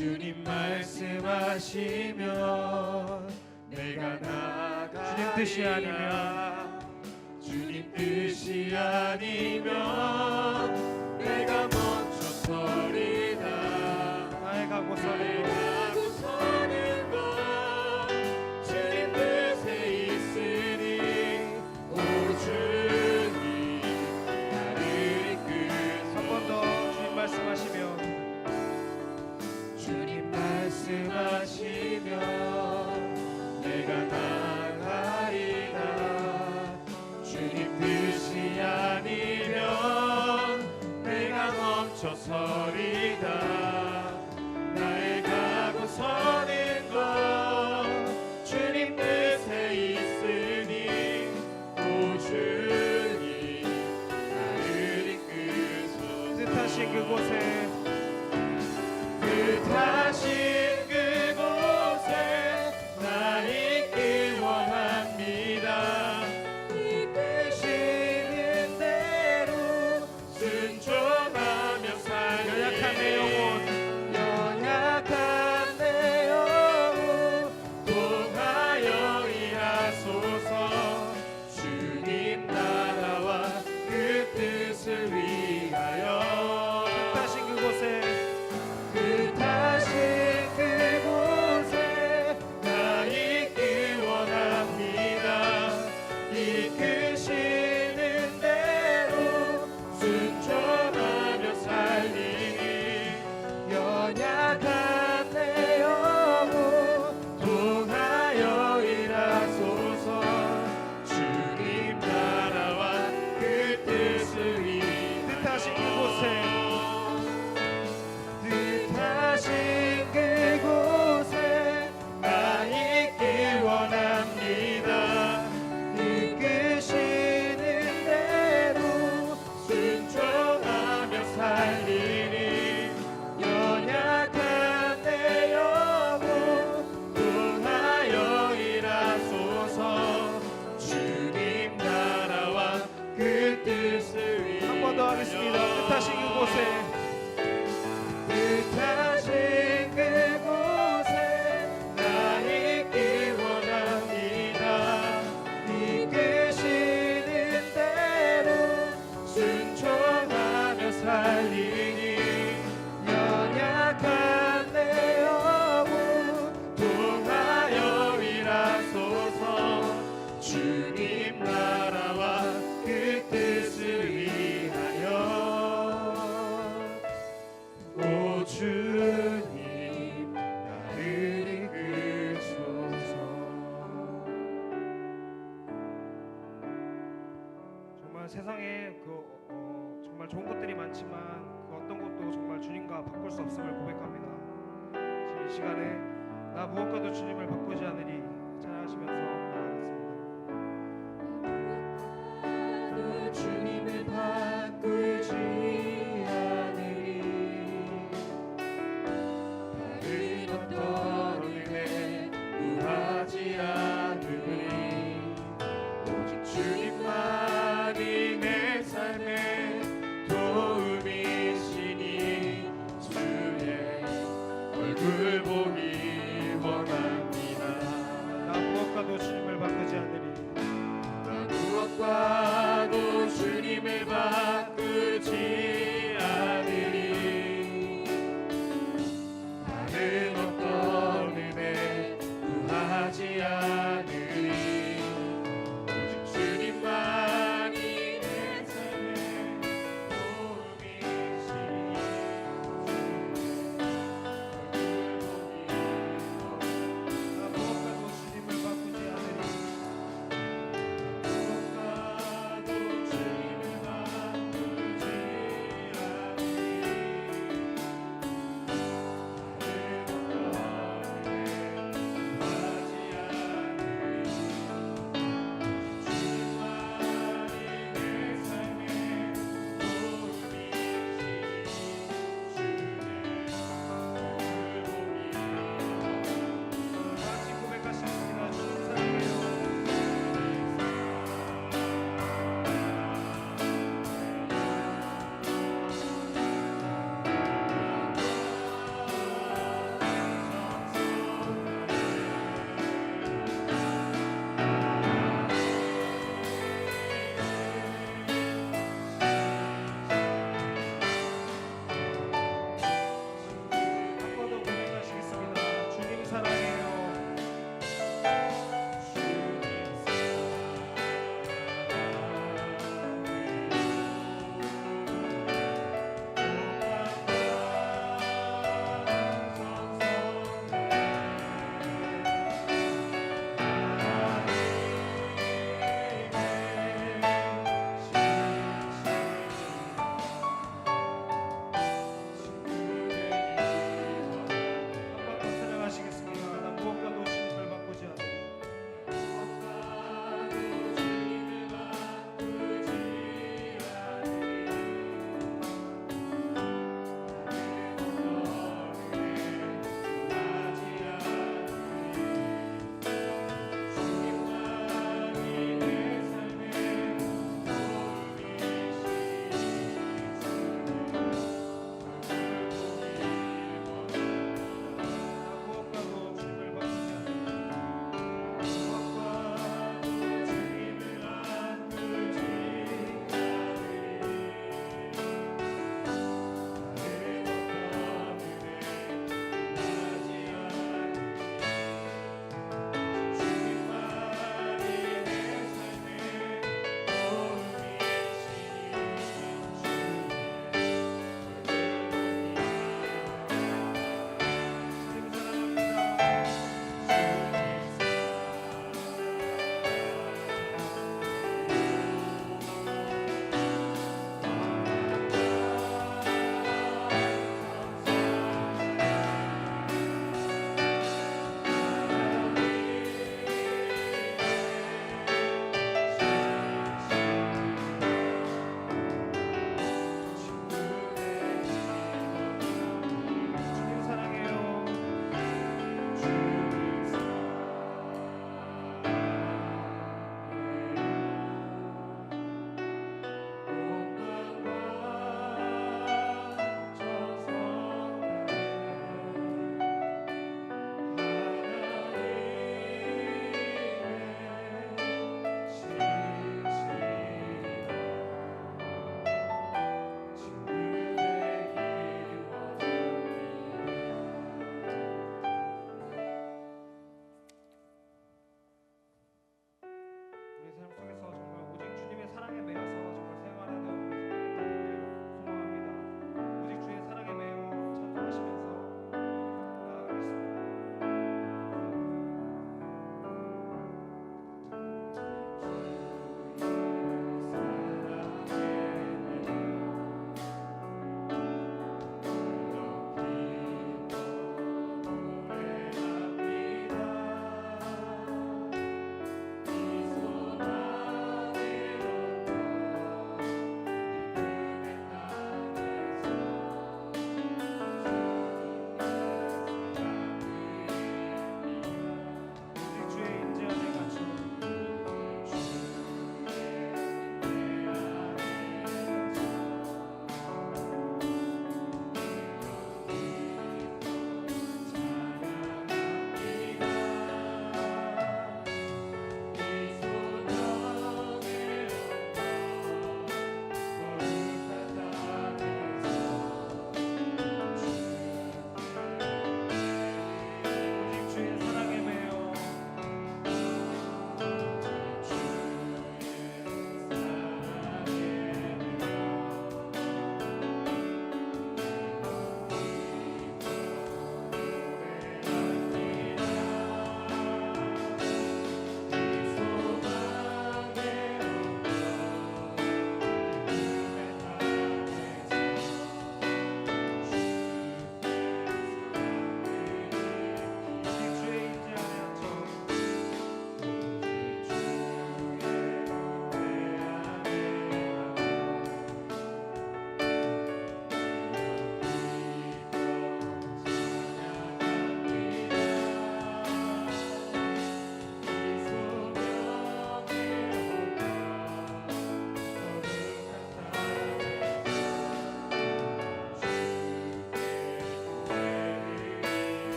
주님 말씀하시면 내가 나가. 주님 뜻이 아니면, 주님 뜻이 아니면 내가 멈춰서리다. 나의 가고 서는 것 주님 뜻에 있으니 오 주님 나를 이끄소서. 한 번 더 주님 말씀하시면, 주님 말씀하시면 내가 나가리라. 주님 뜻이 아니면 내가 멈춰서리다. 나의 가고 서는 것 주님 뜻에 있으니 오 주님 나를 이끄소서. 뜻하신 그곳에, 뜻하신 그곳에 나 있길 원합니다. 이끄시는 대로 순종하며 살리. 연약한 내 영혼, 연약한 내 영혼 통하여 일하소서. 주님 나라와 그 뜻을 위하여. 뜻하신 그곳에, 뜻하신 그곳에 나 있길 원합니다. 이끄시는 대로 순종하며 살리니 연약한 내 영혼 통하여 일하소서. 주님 나라와 그 뜻을 위하여. 뜻하신 그곳에, 뜻하신 그곳에 나 있길 원합니다. 이끄시는 대로 순종하며 살리니 연약한 내 영혼 통하여 일하소서. 주님 나라와 그 뜻을 위하여. 한 번 더 하겠습니다. 뜻하신 그곳에, 뜻하신 그곳에 나 있길 원합니다. 이끄시는 대로 순종하며 살리니 연약한 내 영혼 통하여 일하소서. 주님 나라와 그 뜻을 위하여. 오 주님 나를 이끄소서. 정말 세상에 정말 좋은 것들이 많지만 그 어떤 것도 정말 주님과 바꿀 수 없음을 고백합니다. 지금 이 시간에 나 무엇과도 주님을 바꾸지 않으리 찬양하시면서 나가겠습니다. 주님을 바꾸지 않으리. 다른 어떤 일에 구하지 않으리. 오직 주님만이 내 삶의 도움이시니 주의 얼굴 보기 원합니다. 나 무엇과도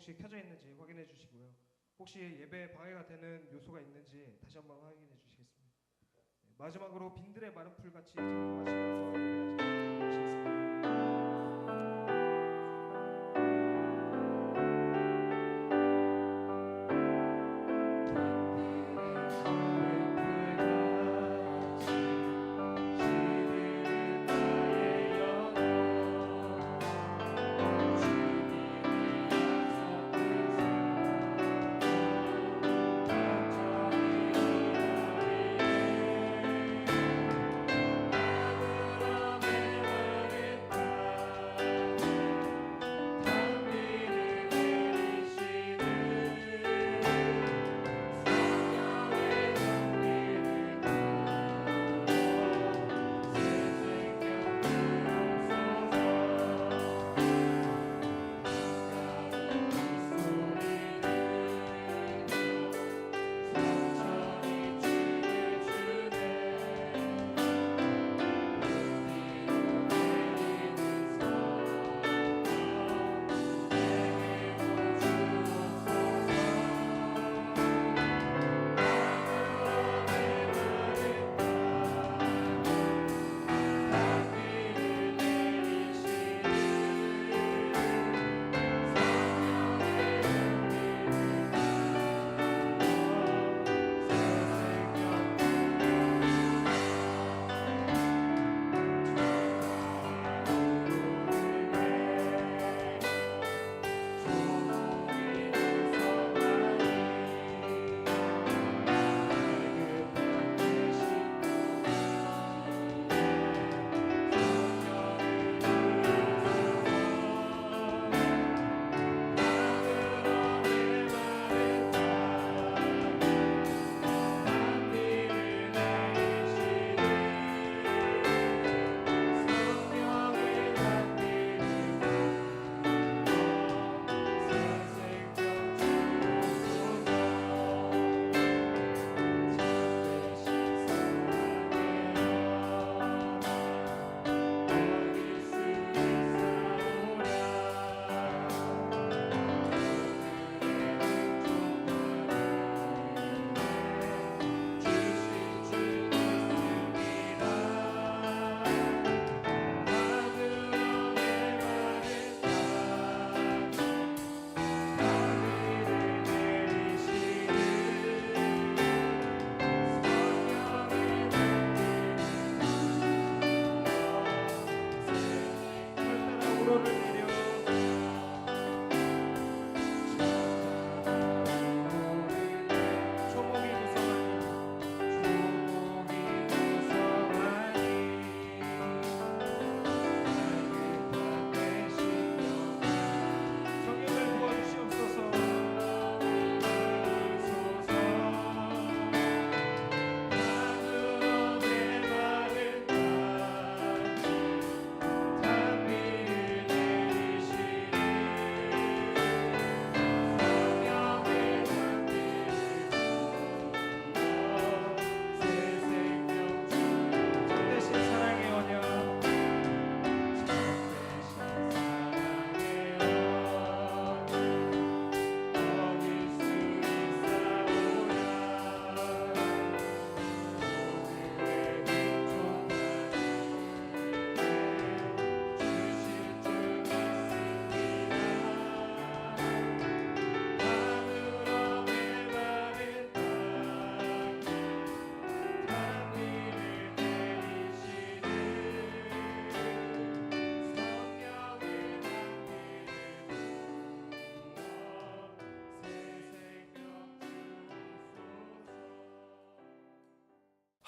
혹시 켜져 있는지 확인해 주시고요. 혹시 예배 방해가 되는 요소가 있는지 다시 한번 확인해 주시겠습니다. 네, 마지막으로 빈들의 마른 풀같이 작품하시면서 예배하시겠습니다.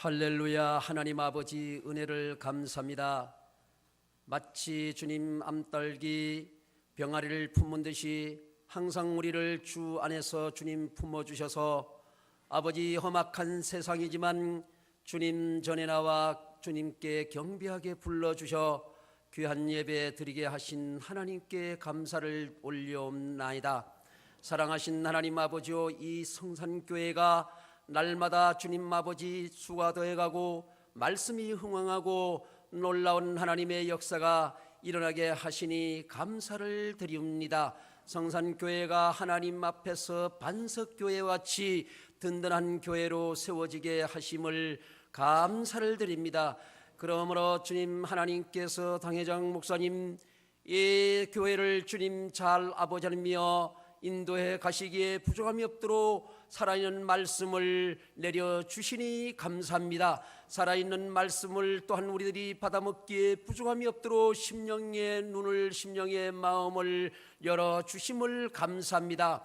할렐루야. 하나님 아버지 은혜를 감사합니다. 마치 주님 암딸기 병아리를 품은 듯이 항상 우리를 주 안에서 주님 품어주셔서 아버지 험악한 세상이지만 주님 전에 나와 주님께 경배하게 불러주셔 귀한 예배 드리게 하신 하나님께 감사를 올려옵나이다. 사랑하신 하나님 아버지요, 이 성산교회가 날마다 주님 아버지 수가 더해가고 말씀이 흥황하고 놀라운 하나님의 역사가 일어나게 하시니 감사를 드리옵니다. 성산교회가 하나님 앞에서 반석교회와 같이 든든한 교회로 세워지게 하심을 감사를 드립니다. 그러므로 주님 하나님께서 당회장 목사님 이 교회를 주님 잘 아버지 하나님이여 인도해 가시기에 부족함이 없도록 살아있는 말씀을 내려주시니 감사합니다. 살아있는 말씀을 또한 우리들이 받아먹기에 부족함이 없도록 심령의 눈을 심령의 마음을 열어주심을 감사합니다.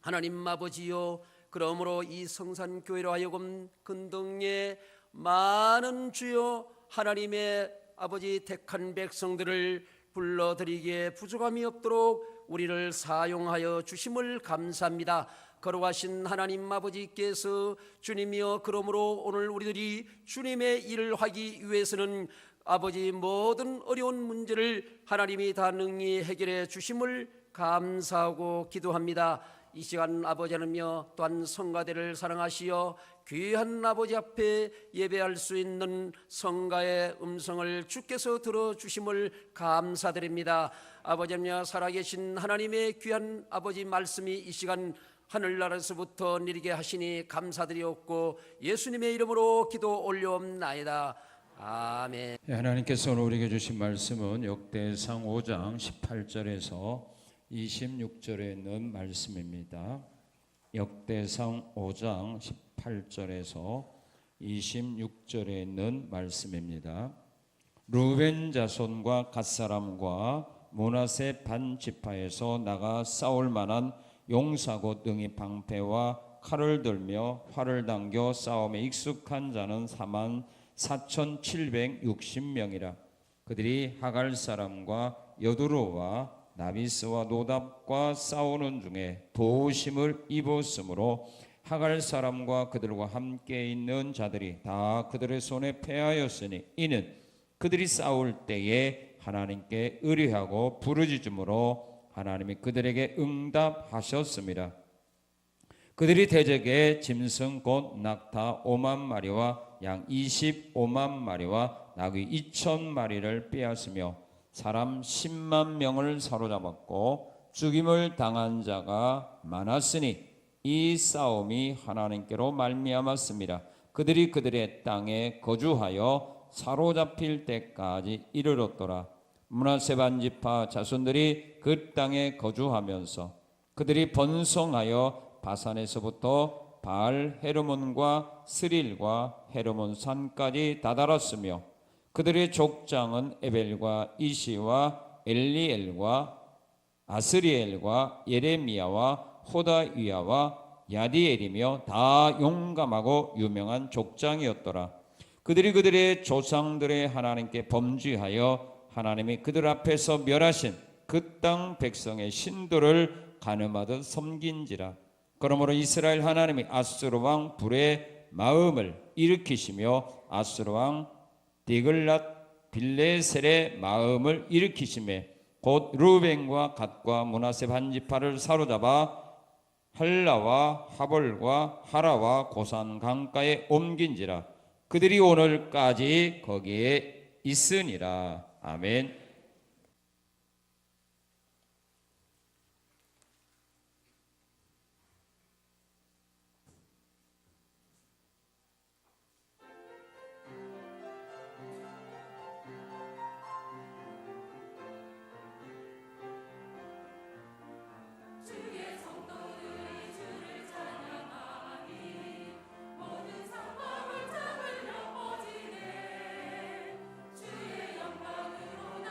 하나님 아버지요, 그러므로 이 성산교회로 하여금 근동에 많은 주여 하나님의 아버지 택한 백성들을 불러드리기에 부족함이 없도록 우리를 사용하여 주심을 감사합니다. 거룩하신 하나님 아버지께서 주님이여 그러므로 오늘 우리들이 주님의 일을 하기 위해서는 아버지 모든 어려운 문제를 하나님이 다 능히 해결해 주심을 감사하고 기도합니다. 이 시간 아버지 하나님이여 또한 성가대를 사랑하시어 귀한 아버지 앞에 예배할 수 있는 성가의 음성을 주께서 들어주심을 감사드립니다. 아버지 하나님 살아계신 하나님의 귀한 아버지 말씀이 이 시간 하늘나라에서부터 내리게 하시니 감사드리옵고 예수님의 이름으로 기도 올려옵나이다. 아멘. 하나님께서 오늘 우리에게 주신 말씀은 역대상 5장 18절에서 26절에 있는 말씀입니다. 역대상 5장 18절에서 26절에 있는 말씀입니다. 루벤 자손과 갓사람과 므낫세 반 지파에서 나가 싸울 만한 용사고 등이 방패와 칼을 들며 활을 당겨 싸움에 익숙한 자는 44,760명이라. 그들이 하갈 사람과 여두로와 나비스와 노답과 싸우는 중에 도심을 입었으므로 하갈 사람과 그들과 함께 있는 자들이 다 그들의 손에 패하였으니 이는 그들이 싸울 때에 하나님께 의뢰하고 부르짖음으로 하나님이 그들에게 응답하셨습니다. 그들이 대적에 짐승 곧 낙타 5만 마리와 양 25만 마리와 나귀 2,000마리를 빼앗으며 사람 10만 명을 사로잡았고 죽임을 당한 자가 많았으니 이 싸움이 하나님께로 말미암았습니다. 그들이 그들의 땅에 거주하여 사로잡힐 때까지 이르렀더라. 므낫세 반 지파 자손들이 그 땅에 거주하면서 그들이 번성하여 바산에서부터 바알 헤르몬과 스릴과 헤르몬 산까지 다다랐으며 그들의 족장은 에벨과 이시와 엘리엘과 아스리엘과 예레미야와 호다위야와 야디엘이며 다 용감하고 유명한 족장이었더라. 그들이 그들의 조상들의 하나님께 범죄하여 하나님이 그들 앞에서 멸하신 그 땅 백성의 신도를 가늠하듯 섬긴지라. 그러므로 이스라엘 하나님이 아수르 왕 불의 마음을 일으키시며 아수르 왕 디글랏 빌레셀의 마음을 일으키심에 곧 루벤과 갓과 므낫세 반 지파를 사로잡아 할라와 하볼과 하라와 고산 강가에 옮긴지라. 그들이 오늘까지 거기에 있으니라. 아멘. 주의 영광으로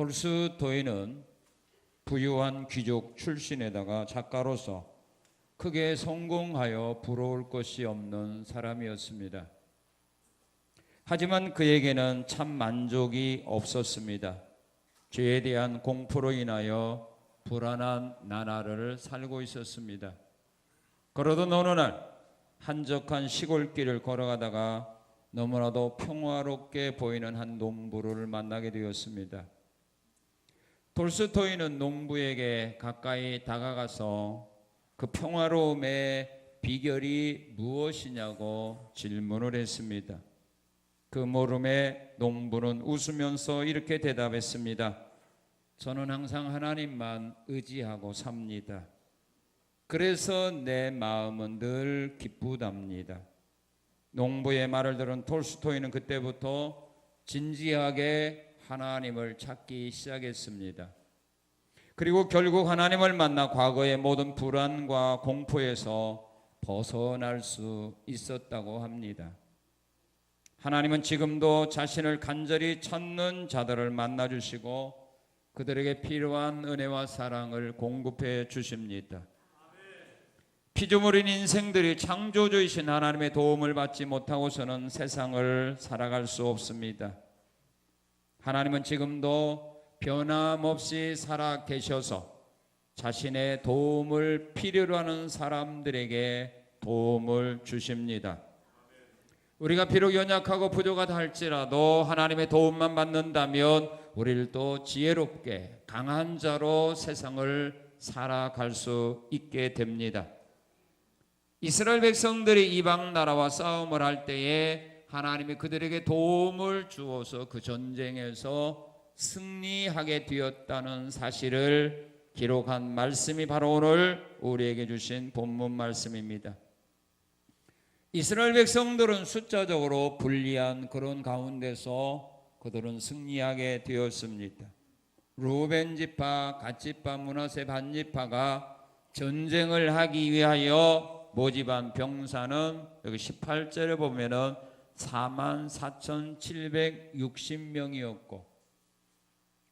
톨스토이는 부유한 귀족 출신에다가 작가로서 크게 성공하여 부러울 것이 없는 사람이었습니다. 하지만 그에게는 참 만족이 없었습니다. 죄에 대한 공포로 인하여 불안한 나날을 살고 있었습니다. 그러던 어느 날 한적한 시골길을 걸어가다가 너무나도 평화롭게 보이는 한 농부를 만나게 되었습니다. 톨스토이는 농부에게 가까이 다가가서 그 평화로움의 비결이 무엇이냐고 질문을 했습니다. 그 물음에 농부는 웃으면서 이렇게 대답했습니다. 저는 항상 하나님만 의지하고 삽니다. 그래서 내 마음은 늘 기쁘답니다. 농부의 말을 들은 톨스토이는 그때부터 진지하게 하나님을 찾기 시작했습니다. 그리고 결국 하나님을 만나 과거의 모든 불안과 공포에서 벗어날 수 있었다고 합니다. 하나님은 지금도 자신을 간절히 찾는 자들을 만나주시고 그들에게 필요한 은혜와 사랑을 공급해 주십니다. 피조물인 인생들이 창조주이신 하나님의 도움을 받지 못하고서는 세상을 살아갈 수 없습니다. 하나님은 지금도 변함없이 살아 계셔서 자신의 도움을 필요로 하는 사람들에게 도움을 주십니다. 우리가 비록 연약하고 부족하다 할지라도 하나님의 도움만 받는다면 우리를 또 지혜롭게 강한 자로 세상을 살아갈 수 있게 됩니다. 이스라엘 백성들이 이방 나라와 싸움을 할 때에 하나님이 그들에게 도움을 주어서 그 전쟁에서 승리하게 되었다는 사실을 기록한 말씀이 바로 오늘 우리에게 주신 본문 말씀입니다. 이스라엘 백성들은 숫자적으로 불리한 그런 가운데서 그들은 승리하게 되었습니다. 루벤 지파, 갓 지파, 므낫세 반 지파가 전쟁을 하기 위하여 모집한 병사는 여기 18절에 보면은 44,760명이었고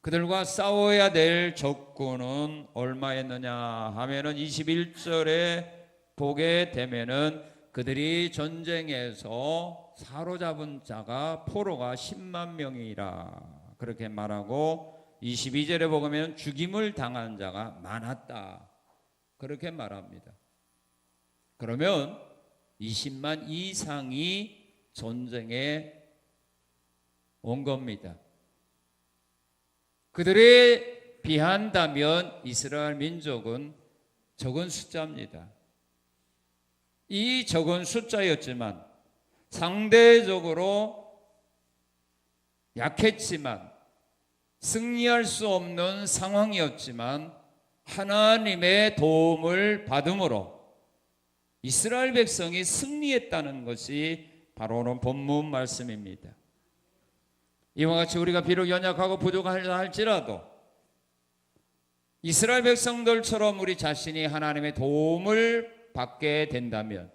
그들과 싸워야 될 적군은 얼마였느냐 하면은 21절에 보게 되면은 그들이 전쟁에서 사로잡은 자가 포로가 10만 명이라 그렇게 말하고 22절에 보면 죽임을 당한 자가 많았다 그렇게 말합니다. 그러면 20만 이상이 전쟁에 온 겁니다. 그들에 비한다면 이스라엘 민족은 적은 숫자입니다. 이 적은 숫자였지만 상대적으로 약했지만 승리할 수 없는 상황이었지만 하나님의 도움을 받음으로 이스라엘 백성이 승리했다는 것이 바로 오늘 본문 말씀입니다. 이와 같이 우리가 비록 연약하고 부족하다 할지라도 이스라엘 백성들처럼 우리 자신이 하나님의 도움을 받게 된다면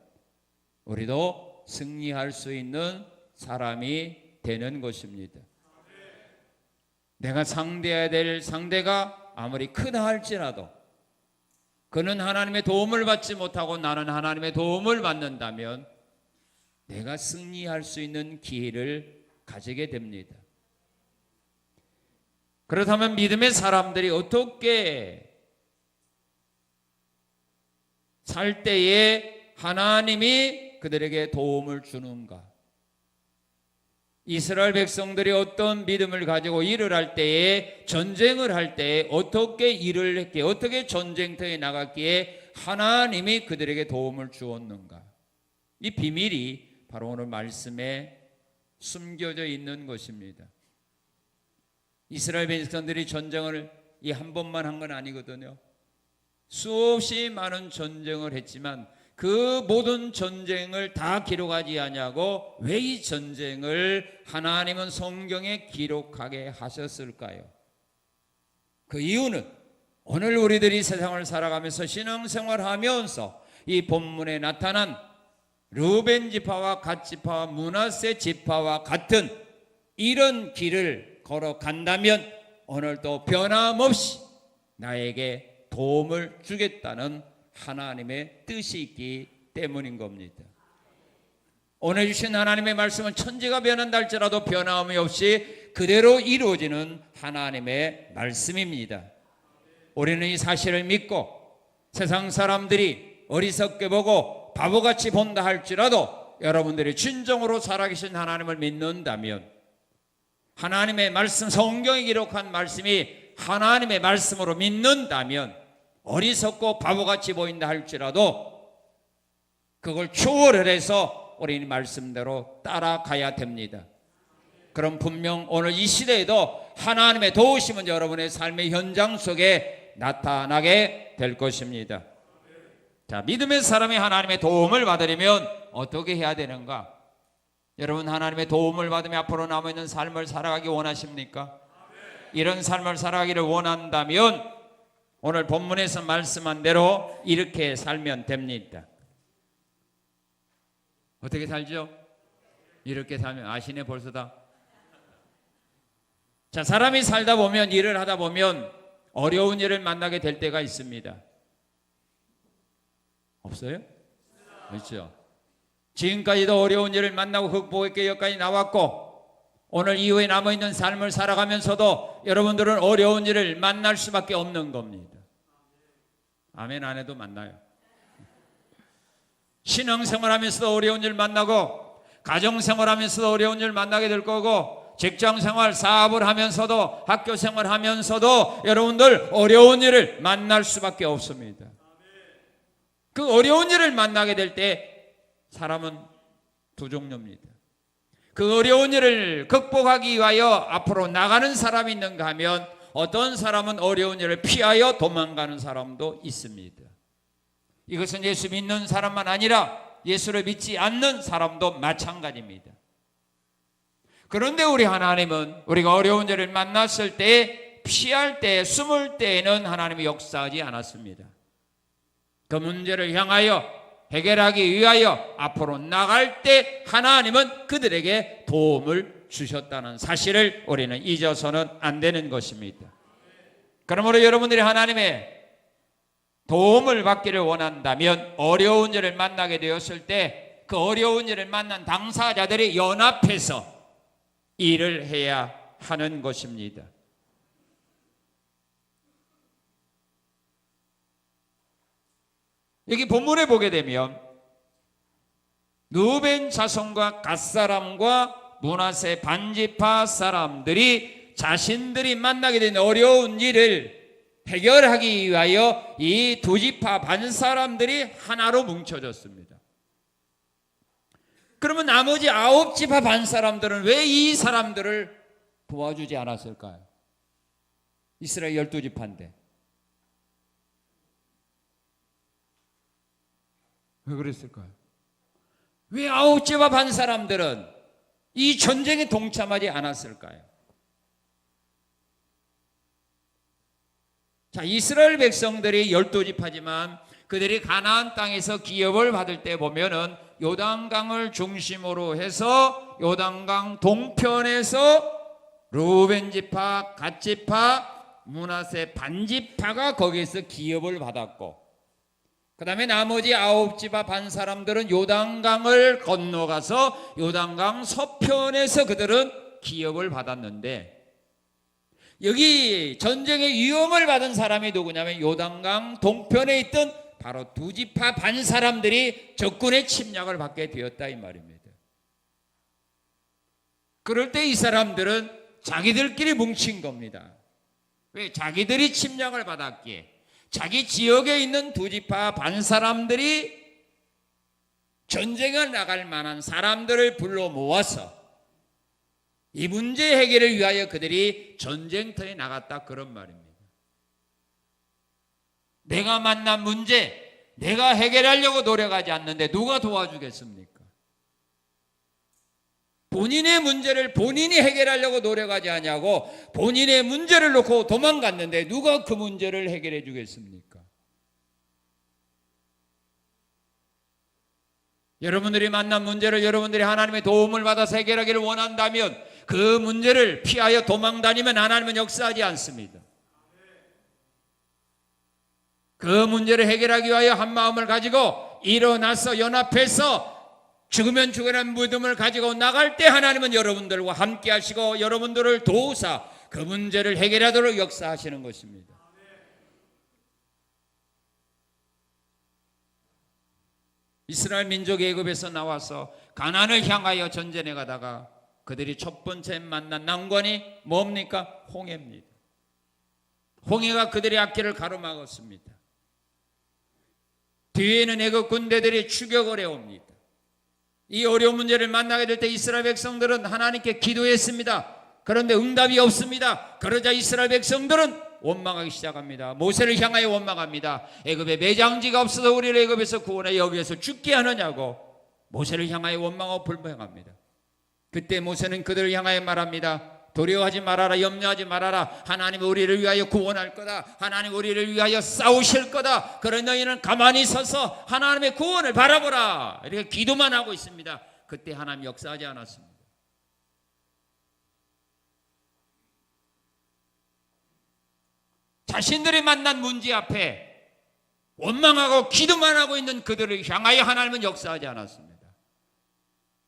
우리도 승리할 수 있는 사람이 되는 것입니다. 내가 상대해야 될 상대가 아무리 크다 할지라도 그는 하나님의 도움을 받지 못하고 나는 하나님의 도움을 받는다면 내가 승리할 수 있는 기회를 가지게 됩니다. 그렇다면 믿음의 사람들이 어떻게 살 때에 하나님이 그들에게 도움을 주는가? 이스라엘 백성들이 어떤 믿음을 가지고 일을 할 때에 전쟁을 할 때에 어떻게 일을 했기에 어떻게 전쟁터에 나갔기에 하나님이 그들에게 도움을 주었는가? 이 비밀이 바로 오늘 말씀에 숨겨져 있는 것입니다. 이스라엘 백성들이 전쟁을 이 한 번만 한 건 아니거든요. 수없이 많은 전쟁을 했지만 그 모든 전쟁을 다 기록하지 아니하고 왜 이 전쟁을 하나님은 성경에 기록하게 하셨을까요? 그 이유는 오늘 우리들이 세상을 살아가면서 신앙생활하면서 이 본문에 나타난 르우벤 지파와 갓 지파와 므낫세 지파와 같은 이런 길을 걸어간다면 오늘도 변함없이 나에게 도움을 주겠다는 하나님의 뜻이 있기 때문인 겁니다. 오늘 주신 하나님의 말씀은 천지가 변한다 할지라도 변함이 없이 그대로 이루어지는 하나님의 말씀입니다. 우리는 이 사실을 믿고 세상 사람들이 어리석게 보고 바보같이 본다 할지라도 여러분들이 진정으로 살아계신 하나님을 믿는다면, 하나님의 말씀, 성경에 기록한 말씀이 하나님의 말씀으로 믿는다면, 어리석고 바보같이 보인다 할지라도 그걸 초월을 해서 우리는 말씀대로 따라가야 됩니다. 그럼 분명 오늘 이 시대에도 하나님의 도우심은 여러분의 삶의 현장 속에 나타나게 될 것입니다. 자, 믿음의 사람이 하나님의 도움을 받으려면 어떻게 해야 되는가? 여러분, 하나님의 도움을 받으며 앞으로 남아있는 삶을 살아가기 원하십니까? 이런 삶을 살아가기를 원한다면 오늘 본문에서 말씀한 대로 이렇게 살면 됩니다. 어떻게 살죠? 이렇게 살면, 아시네 벌써 다. 자, 사람이 살다 보면, 일을 하다 보면 어려운 일을 만나게 될 때가 있습니다. 없어요? 그렇죠. 지금까지도 어려운 일을 만나고 극복했기에 여기까지 나왔고, 오늘 이후에 남아있는 삶을 살아가면서도 여러분들은 어려운 일을 만날 수밖에 없는 겁니다. 아멘 안 해도 만나요. 신앙생활 하면서도 어려운 일 만나고, 가정생활 하면서도 어려운 일 만나게 될 거고, 직장생활, 사업을 하면서도, 학교생활 하면서도 여러분들 어려운 일을 만날 수밖에 없습니다. 그 어려운 일을 만나게 될 때 사람은 두 종류입니다. 그 어려운 일을 극복하기 위하여 앞으로 나가는 사람이 있는가 하면, 어떤 사람은 어려운 일을 피하여 도망가는 사람도 있습니다. 이것은 예수 믿는 사람만 아니라 예수를 믿지 않는 사람도 마찬가지입니다. 그런데 우리 하나님은 우리가 어려운 일을 만났을 때, 피할 때, 숨을 때에는 하나님이 역사하지 않았습니다. 그 문제를 향하여 해결하기 위하여 앞으로 나갈 때 하나님은 그들에게 도움을 주셨다는 사실을 우리는 잊어서는 안 되는 것입니다. 그러므로 여러분들이 하나님의 도움을 받기를 원한다면, 어려운 일을 만나게 되었을 때 그 어려운 일을 만난 당사자들이 연합해서 일을 해야 하는 것입니다. 여기 본문에 보게 되면 르우벤 자손과 갓 사람과 므낫세 반지파 사람들이 자신들이 만나게 된 어려운 일을 해결하기 위하여 이 두 지파 반 사람들이 하나로 뭉쳐졌습니다. 그러면 나머지 9지파 반 사람들은 왜 이 사람들을 도와주지 않았을까요? 이스라엘 12지파인데 왜 그랬을까요? 왜 9지파 반 사람들은 이 전쟁에 동참하지 않았을까요? 자, 이스라엘 백성들이 12지파지만 그들이 가나안 땅에서 기업을 받을 때 보면은 요단강을 중심으로 해서 요단강 동편에서 르우벤 지파, 갓 지파, 므낫세 반지파가 거기에서 기업을 받았고, 그 다음에 나머지 9지파 반 사람들은 요단강을 건너가서 요단강 서편에서 그들은 기업을 받았는데, 여기 전쟁의 위험을 받은 사람이 누구냐면 요단강 동편에 있던 바로 두 지파 반 사람들이 적군의 침략을 받게 되었다 이 말입니다. 그럴 때 이 사람들은 자기들끼리 뭉친 겁니다. 왜? 자기들이 침략을 받았기에 자기 지역에 있는 두 지파 반 사람들이 전쟁을 나갈 만한 사람들을 불러 모아서 이 문제 해결을 위하여 그들이 전쟁터에 나갔다, 그런 말입니다. 내가 만난 문제, 내가 해결하려고 노력하지 않는데 누가 도와주겠습니까? 본인의 문제를 본인이 해결하려고 노력하지 않냐고 본인의 문제를 놓고 도망갔는데 누가 그 문제를 해결해 주겠습니까? 여러분들이 만난 문제를 여러분들이 하나님의 도움을 받아서 해결하기를 원한다면 그 문제를 피하여 도망다니면 하나님은 역사하지 않습니다. 그 문제를 해결하기 위하여 한 마음을 가지고 일어나서 연합해서 죽으면 죽으라는 믿음을 가지고 나갈 때 하나님은 여러분들과 함께 하시고 여러분들을 도우사 그 문제를 해결하도록 역사하시는 것입니다. 이스라엘 민족이 애굽에서 나와서 가나안을 향하여 전쟁에 가다가 그들이 첫 번째 만난 난관이 뭡니까? 홍해입니다. 홍해가 그들의 앞길을 가로막았습니다. 뒤에는 애굽 군대들이 추격을 해옵니다. 이 어려운 문제를 만나게 될 때 이스라엘 백성들은 하나님께 기도했습니다. 그런데 응답이 없습니다. 그러자 이스라엘 백성들은 원망하기 시작합니다. 모세를 향하여 원망합니다. 애굽에 매장지가 없어서 우리를 애굽에서 구원해 여기에서 죽게 하느냐고 모세를 향하여 원망하고 불평합니다. 그때 모세는 그들을 향하여 말합니다. 두려워하지 말아라, 염려하지 말아라. 하나님 우리를 위하여 구원할 거다. 하나님 우리를 위하여 싸우실 거다. 그런 너희는 가만히 서서 하나님의 구원을 바라보라. 이렇게 기도만 하고 있습니다. 그때 하나님 역사하지 않았습니다. 자신들이 만난 문제 앞에 원망하고 기도만 하고 있는 그들을 향하여 하나님은 역사하지 않았습니다.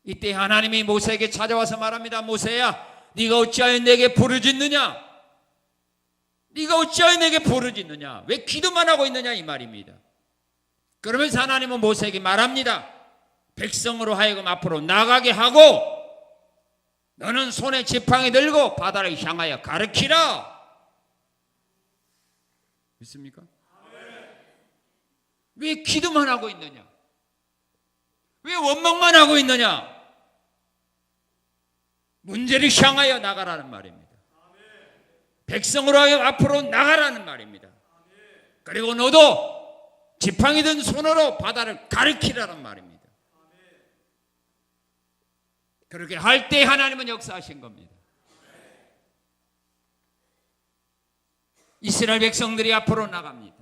이때 하나님이 모세에게 찾아와서 말합니다. 모세야, 네가 어찌하여 내게 부르짖느냐? 네가 어찌하여 내게 부르짖느냐? 왜 기도만 하고 있느냐 이 말입니다. 그러면서 하나님은 모세에게 말합니다. 백성으로 하여금 앞으로 나가게 하고 너는 손에 지팡이 들고 바다를 향하여 가르치라. 믿습니까? 왜 기도만 하고 있느냐? 왜 원망만 하고 있느냐? 문제를 향하여 나가라는 말입니다. 백성으로 하여 앞으로 나가라는 말입니다. 그리고 너도 지팡이 든 손으로 바다를 가리키라는 말입니다. 그렇게 할 때 하나님은 역사하신 겁니다. 이스라엘 백성들이 앞으로 나갑니다.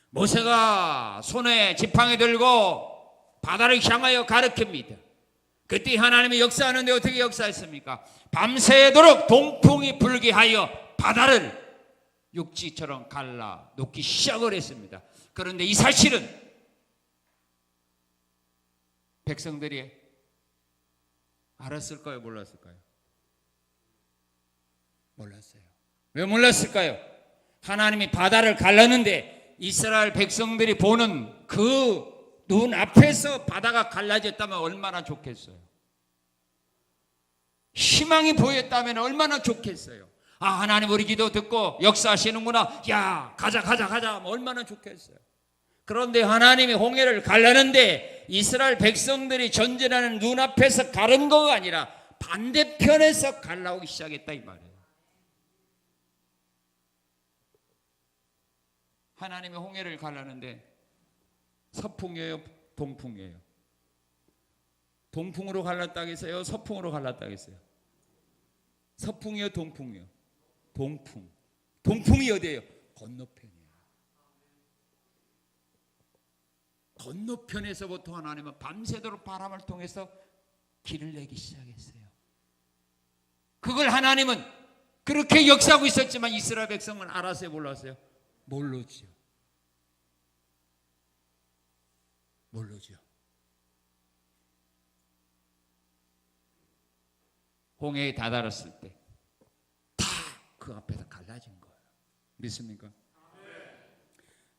모세가 손에 지팡이 들고 바다를 향하여 가리킵니다. 그때 하나님이 역사하는데 어떻게 역사했습니까? 밤새도록 동풍이 불게 하여 바다를 육지처럼 갈라 놓기 시작을 했습니다. 그런데 이 사실은 백성들이 알았을까요? 몰랐을까요? 몰랐어요. 왜 몰랐을까요? 하나님이 바다를 갈랐는데 이스라엘 백성들이 보는 그 눈 앞에서 바다가 갈라졌다면 얼마나 좋겠어요. 희망이 보였다면 얼마나 좋겠어요. 아, 하나님 우리 기도 듣고 역사하시는구나. 야, 가자 하면 얼마나 좋겠어요. 그런데 하나님이 홍해를 갈라는데 이스라엘 백성들이 전쟁하는 눈앞에서 가른 거가 아니라 반대편에서 갈라오기 시작했다 이 말이에요. 하나님이 홍해를 갈라는데 서풍이에요, 동풍이에요? 동풍으로 갈랐다겠어요? 서풍으로 갈랐다겠어요? 서풍이요, 동풍이요? 동풍. 동풍이 어디예요? 건너편이에요. 건너편에서부터 하나님은 밤새도록 바람을 통해서 길을 내기 시작했어요. 그걸 하나님은 그렇게 역사하고 있었지만 이스라엘 백성은 알았어요, 몰랐어요? 모르죠. 모르죠. 홍해에 다다랐을 때 다 그 앞에서 갈라진 거예요. 믿습니까?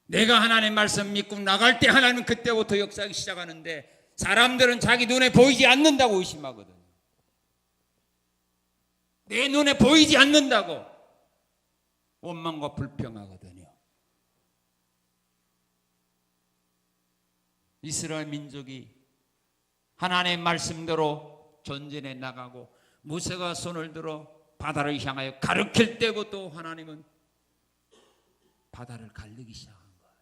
내가 하나님 말씀 믿고 나갈 때 하나님은 그때부터 역사하기 시작하는데 사람들은 자기 눈에 보이지 않는다고 의심하거든요. 내 눈에 보이지 않는다고 원망과 불평하거든요. 이스라엘 민족이 하나님의 말씀대로 전쟁에 나가고 모세가 손을 들어 바다를 향하여 가르칠 때부터 하나님은 바다를 갈리기 시작한 거예요.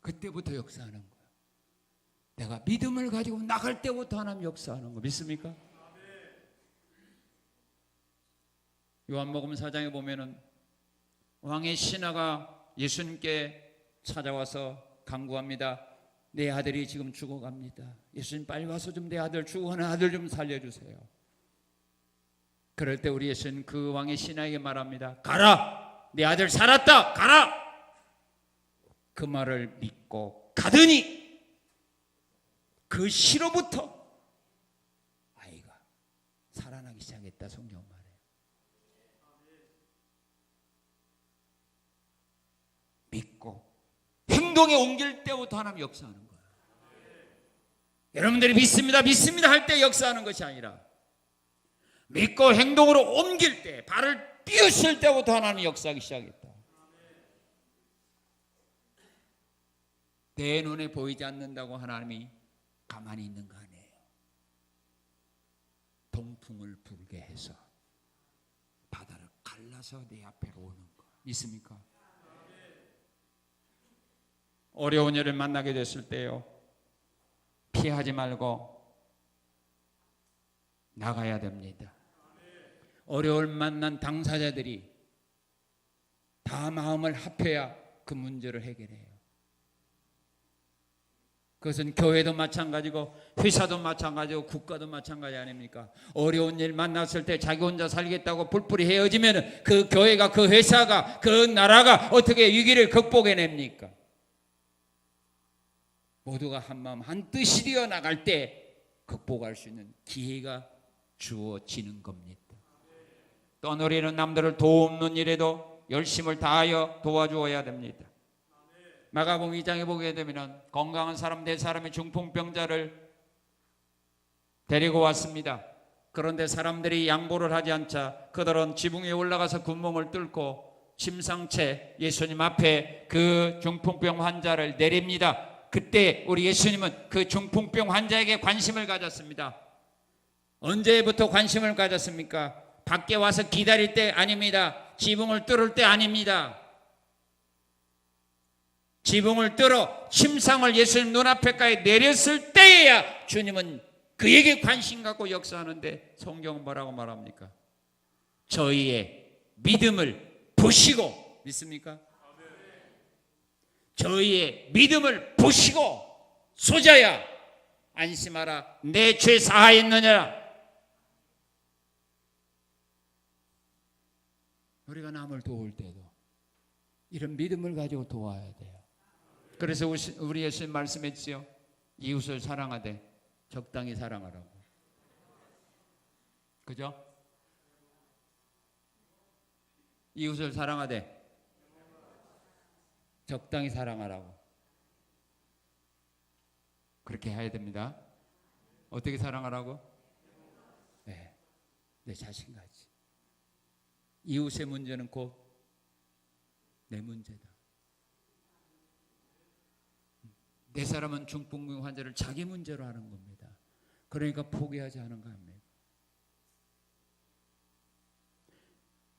그때부터 역사하는 거예요. 내가 믿음을 가지고 나갈 때부터 하나님 역사하는 거 믿습니까? 요한복음 4장에 보면은 왕의 신하가 예수님께 찾아와서 간구합니다. 내 아들이 지금 죽어갑니다. 예수님 빨리 와서 좀 내 아들 죽어가는 아들 좀 살려주세요. 그럴 때 우리 예수님 그 왕의 신하에게 말합니다. 가라! 내 아들 살았다! 가라! 그 말을 믿고 가더니 그 시로부터 아이가 살아나기 시작했다. 성경 말해요. 믿고 행동에 옮길 때부터 하나님 역사하는 거예요. 여러분들이 믿습니다 할 때 역사하는 것이 아니라 믿고 행동으로 옮길 때, 발을 띄었을 때부터 하나님 역사하기 시작했다. 내 눈에 보이지 않는다고 하나님이 가만히 있는 거 아니에요. 동풍을 불게 해서 바다를 갈라서 내 앞에 오는 거 믿습니까? 어려운 일을 만나게 됐을 때요, 피하지 말고 나가야 됩니다. 어려움을 만난 당사자들이 다 마음을 합해야 그 문제를 해결해요. 그것은 교회도 마찬가지고 회사도 마찬가지고 국가도 마찬가지 아닙니까? 어려운 일 만났을 때 자기 혼자 살겠다고 뿔뿔이 헤어지면 그 교회가, 그 회사가, 그 나라가 어떻게 위기를 극복해냅니까? 모두가 한마음 한뜻이 되어 나갈 때 극복할 수 있는 기회가 주어지는 겁니다. 떠놀이는 남들을 돕는 일에도 열심을 다하여 도와주어야 됩니다. 마가복음 2장에 보게 되면 건강한 사람 네 사람이 중풍병자를 데리고 왔습니다. 그런데 사람들이 양보를 하지 않자 그들은 지붕 위에 올라가서 구멍을 뚫고 침상채 예수님 앞에 그 중풍병 환자를 내립니다. 그때 우리 예수님은 그 중풍병 환자에게 관심을 가졌습니다. 언제부터 관심을 가졌습니까? 밖에 와서 기다릴 때 아닙니다. 지붕을 뚫을 때 아닙니다. 지붕을 뚫어 침상을 예수님 눈앞에까지 내렸을 때에야 주님은 그에게 관심 갖고 역사하는데 성경은 뭐라고 말합니까? 저희의 믿음을 보시고, 믿습니까? 저희의 믿음을 보시고 소자야 안심하라 내 죄 사하였느냐. 우리가 남을 도울 때도 이런 믿음을 가지고 도와야 돼요. 그래서 우리 예수님 말씀했지요. 이웃을 사랑하되 적당히 사랑하라고. 그죠? 이웃을 사랑하되 적당히 사랑하라고. 그렇게 해야 됩니다. 어떻게 사랑하라고? 네, 내 자신같이. 이웃의 문제는 곧 내 문제다. 내 사람은 중풍병 환자를 자기 문제로 하는 겁니다. 그러니까 포기하지 않은 거 아닙니까?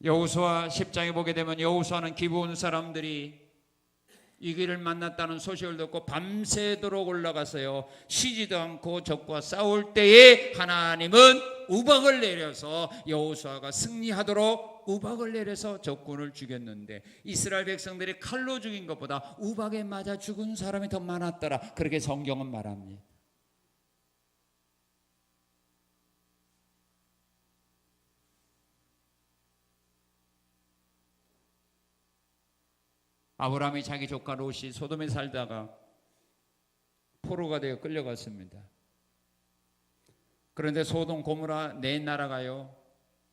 여호수아 10장에 보게 되면 여호수아는 기브온 사람들이 이 길을 만났다는 소식을 듣고 밤새도록 올라가서요 쉬지도 않고 적과 싸울 때에 하나님은 우박을 내려서 여호수아가 승리하도록 우박을 내려서 적군을 죽였는데 이스라엘 백성들이 칼로 죽인 것보다 우박에 맞아 죽은 사람이 더 많았더라. 그렇게 성경은 말합니다. 아브라함이 자기 조카 롯이 소돔에 살다가 포로가 되어 끌려갔습니다. 그런데 소돔 고모라 네 나라가요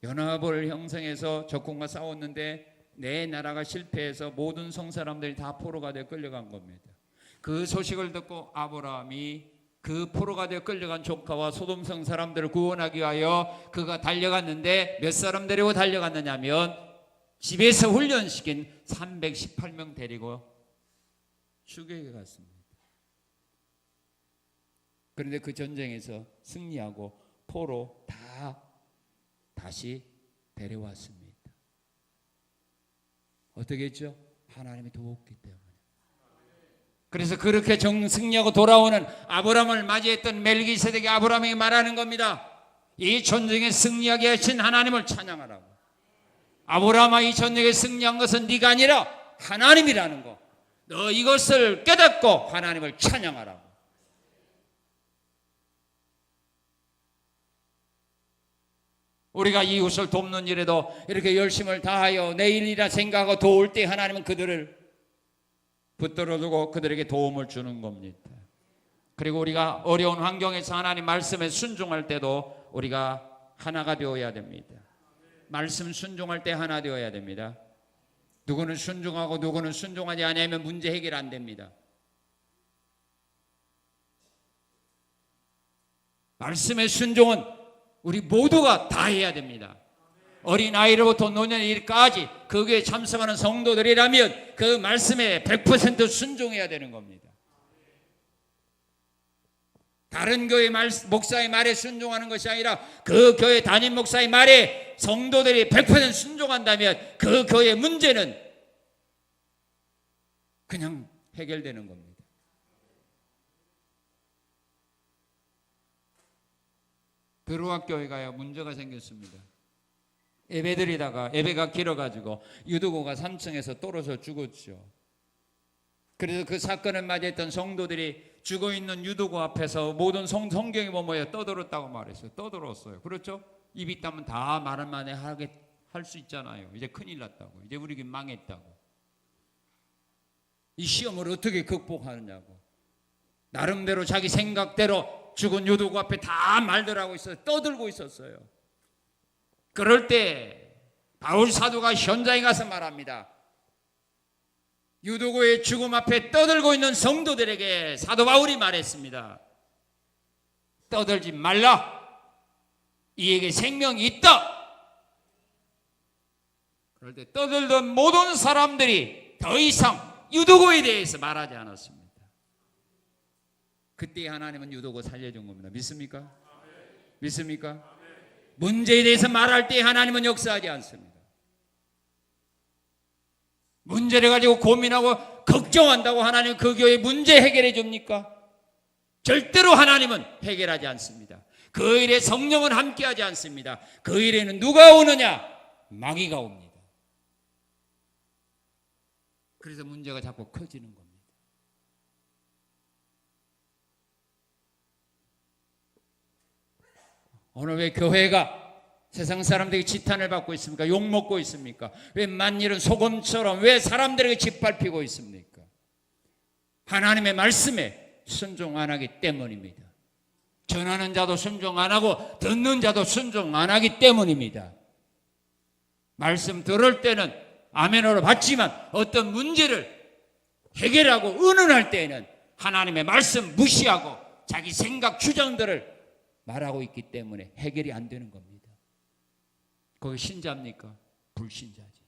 연합을 형성해서 적군과 싸웠는데 네 나라가 실패해서 모든 성 사람들이 다 포로가 되어 끌려간 겁니다. 그 소식을 듣고 아브라함이 그 포로가 되어 끌려간 조카와 소돔성 사람들을 구원하기 위하여 그가 달려갔는데 몇 사람 데리고 달려갔느냐면 집에서 훈련시킨 318명 데리고 추격에 갔습니다. 그런데 그 전쟁에서 승리하고 포로 다시 데려왔습니다. 어떻게 했죠? 하나님이 도웠기 때문에. 그래서 그렇게 승리하고 돌아오는 아브라함을 맞이했던 멜기세덱이 아브라함에게 말하는 겁니다. 이 전쟁에 승리하게 하신 하나님을 찬양하라고. 아브라함아, 이 전쟁에 승리한 것은 네가 아니라 하나님이라는 거. 너 이것을 깨닫고 하나님을 찬양하라고. 우리가 이웃을 돕는 일에도 이렇게 열심을 다하여 내일이라 생각하고 도울 때 하나님은 그들을 붙들어두고 그들에게 도움을 주는 겁니다. 그리고 우리가 어려운 환경에서 하나님 말씀에 순종할 때도 우리가 하나가 되어야 됩니다. 말씀 순종할 때 하나 되어야 됩니다. 누구는 순종하고 누구는 순종하지 않으면 문제 해결 안 됩니다. 말씀의 순종은 우리 모두가 다 해야 됩니다. 어린아이로부터 노년일까지 그 교회에 참석하는 성도들이라면 그 말씀에 100% 순종해야 되는 겁니다. 다른 교회 목사의 말에 순종하는 것이 아니라 그 교회 담임 목사의 말에 성도들이 100% 순종한다면 그 교회의 문제는 그냥 해결되는 겁니다. 드루악 교회가요, 문제가 생겼습니다. 예배드리다가 예배가 길어가지고 유두고가 3층에서 떨어져 죽었죠. 그래서 그 사건을 맞이했던 성도들이 죽어있는 유두고 앞에서 모든 성경에 보면 떠들었다고 말했어요. 떠들었어요. 그렇죠? 입 있다면 다 말을 만에 할 수 있잖아요. 이제 큰일 났다고. 이제 우리 교회 망했다고. 이 시험을 어떻게 극복하느냐고. 나름대로 자기 생각대로 죽은 유두고 앞에 다 말들 하고 있어요. 떠들고 있었어요. 그럴 때 바울 사도가 현장에 가서 말합니다. 유두고의 죽음 앞에 떠들고 있는 성도들에게 사도 바울이 말했습니다. 떠들지 말라. 이에게 생명이 있다. 그럴 때 떠들던 모든 사람들이 더 이상 유두고에 대해서 말하지 않았습니다. 그때 하나님은 유두고 살려준 겁니다. 믿습니까? 믿습니까? 문제에 대해서 말할 때 하나님은 역사하지 않습니다. 문제를 가지고 고민하고 걱정한다고 하나님 그 교회 문제 해결해 줍니까? 절대로 하나님은 해결하지 않습니다. 그 일에 성령은 함께하지 않습니다. 그 일에는 누가 오느냐? 마귀가 옵니다. 그래서 문제가 자꾸 커지는 겁니다. 오늘 왜 교회가 세상 사람들에게 지탄을 받고 있습니까? 욕먹고 있습니까? 왜 만일은 소금처럼 왜 사람들에게 짓밟히고 있습니까? 하나님의 말씀에 순종 안 하기 때문입니다. 전하는 자도 순종 안 하고 듣는 자도 순종 안 하기 때문입니다. 말씀 들을 때는 아멘으로 받지만 어떤 문제를 해결하고 의논할 때에는 하나님의 말씀 무시하고 자기 생각 주장들을 말하고 있기 때문에 해결이 안 되는 겁니다. 거기 신자입니까? 불신자지.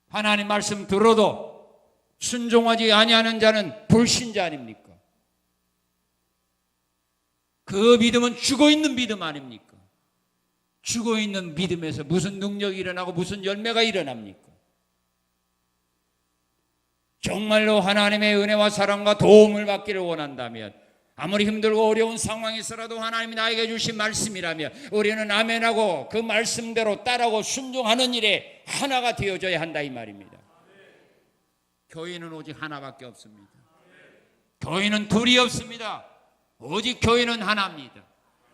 하나님 말씀 들어도 순종하지 아니하는 자는 불신자 아닙니까? 그 믿음은 죽어있는 믿음 아닙니까? 죽어있는 믿음에서 무슨 능력이 일어나고 무슨 열매가 일어납니까? 정말로 하나님의 은혜와 사랑과 도움을 받기를 원한다면 아무리 힘들고 어려운 상황에서라도 하나님이 나에게 주신 말씀이라면 우리는 아멘하고 그 말씀대로 따라고 순종하는 일에 하나가 되어져야 한다 이 말입니다. 교회는 오직 하나밖에 없습니다. 교회는 둘이 없습니다. 오직 교회는 하나입니다.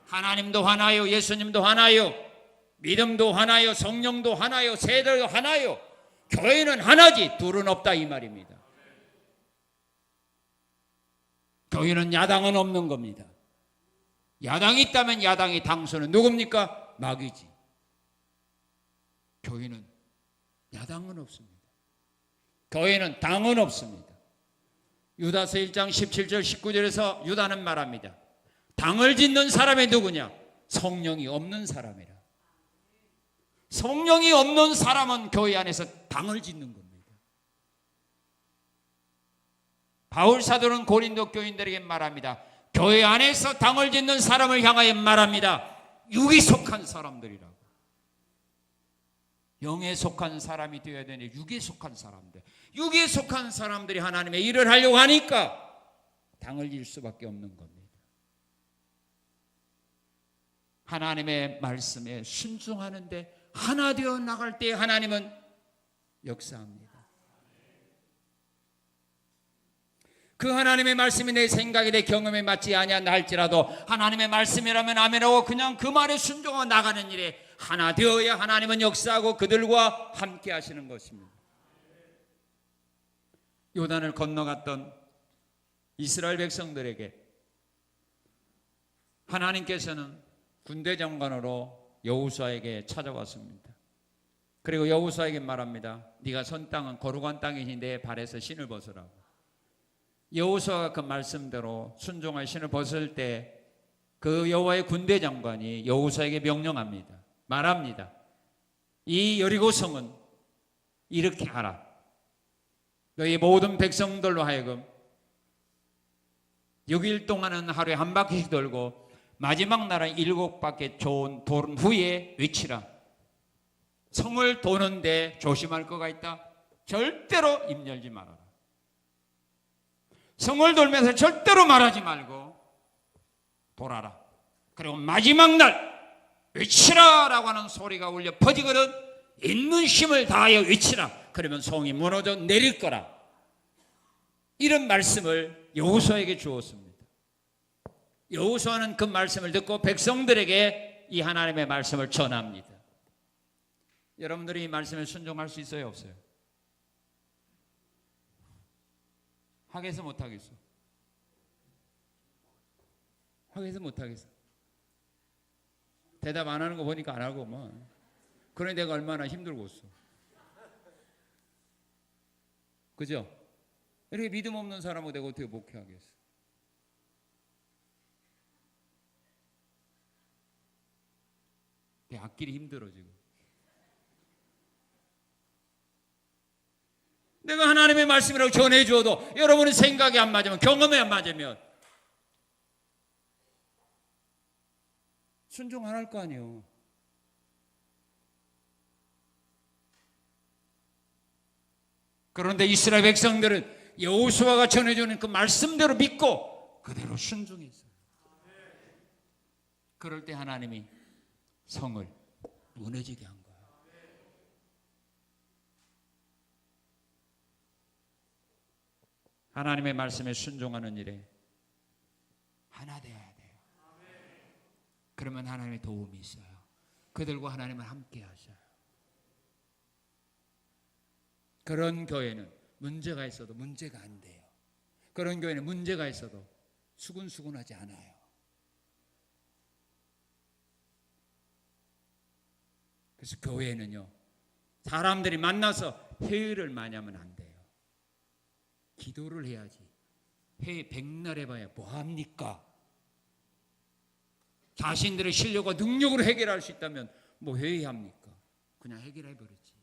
하나님도 하나요, 예수님도 하나요, 믿음도 하나요, 성령도 하나요, 세대도 하나요. 교회는 하나지 둘은 없다 이 말입니다. 교회는 야당은 없는 겁니다. 야당이 있다면 야당의 당수는 누굽니까? 마귀지. 교회는 야당은 없습니다. 교회는 당은 없습니다. 유다서 1장 17절 19절에서 유다는 말합니다. 당을 짓는 사람이 누구냐? 성령이 없는 사람이라. 성령이 없는 사람은 교회 안에서 당을 짓는 겁니다. 바울 사도는 고린도 교인들에게 말합니다. 교회 안에서 당을 짓는 사람을 향하여 말합니다. 육에 속한 사람들이라고. 영에 속한 사람이 되어야 되는데 육에 속한 사람들. 육에 속한 사람들이 하나님의 일을 하려고 하니까 당을 질 수밖에 없는 겁니다. 하나님의 말씀에 순종하는데 하나 되어 나갈 때 하나님은 역사합니다. 그 하나님의 말씀이 내 생각이 내 경험에 맞지 아니한다 할지라도 하나님의 말씀이라면 아멘하고 그냥 그 말에 순종하고 나가는 일에 하나 되어야 하나님은 역사하고 그들과 함께 하시는 것입니다. 요단을 건너갔던 이스라엘 백성들에게 하나님께서는 군대 장관으로 여호수아에게 찾아왔습니다. 그리고 여호수아에게 말합니다. 네가 선 땅은 거룩한 땅이니 내 발에서 신을 벗으라고. 여호수아가 그 말씀대로 순종할 신을 벗을 때 그 여호와의 군대 장관이 여호수아에게 명령합니다. 말합니다. 이 여리고 성은 이렇게 하라. 너희 모든 백성들로 하여금 6일 동안은 하루에 한 바퀴씩 돌고 마지막 날은 7바퀴 도는 후에 외치라. 성을 도는데 조심할 거가 있다. 절대로 입 열지 말아라. 성을 돌면서 절대로 말하지 말고 돌아라. 그리고 마지막 날 외치라 라고 하는 소리가 울려 퍼지거든. 있는 힘을 다하여 외치라. 그러면 성이 무너져 내릴 거라. 이런 말씀을 여호수아에게 주었습니다. 여호수아는 그 말씀을 듣고 백성들에게 이 하나님의 말씀을 전합니다. 여러분들이 이 말씀에 순종할 수 있어요, 없어요? 하겠어, 못하겠어? 하겠어, 못하겠어? 대답 안 하는 거 보니까 안 하고 뭐. 그래 내가 얼마나 힘들고 있어. 그죠? 이렇게 믿음 없는 사람은 내가 어떻게 목회하겠어? 내 앞길이 힘들어 지금. 내가 하나님의 말씀이라고 전해주어도 여러분의 생각이 안 맞으면, 경험이 안 맞으면 순종 안 할 거 아니에요. 그런데 이스라엘 백성들은 여호수아가 전해주는 그 말씀대로 믿고 그대로 순종했어요. 그럴 때 하나님이 성을 무너지게 한 거예요. 하나님의 말씀에 순종하는 일에 하나 되어야 돼요. 그러면 하나님의 도움이 있어요. 그들과 하나님은 함께 하셔요. 그런 교회는 문제가 있어도 문제가 안 돼요. 그런 교회는 문제가 있어도 수근수근하지 않아요. 그래서 교회는요, 사람들이 만나서 회의를 많이 하면 안 돼요. 기도를 해야지. 회의 백날 해봐야 뭐합니까? 자신들의 실력과 능력으로 해결할 수 있다면 뭐 회의합니까? 그냥 해결해버리지.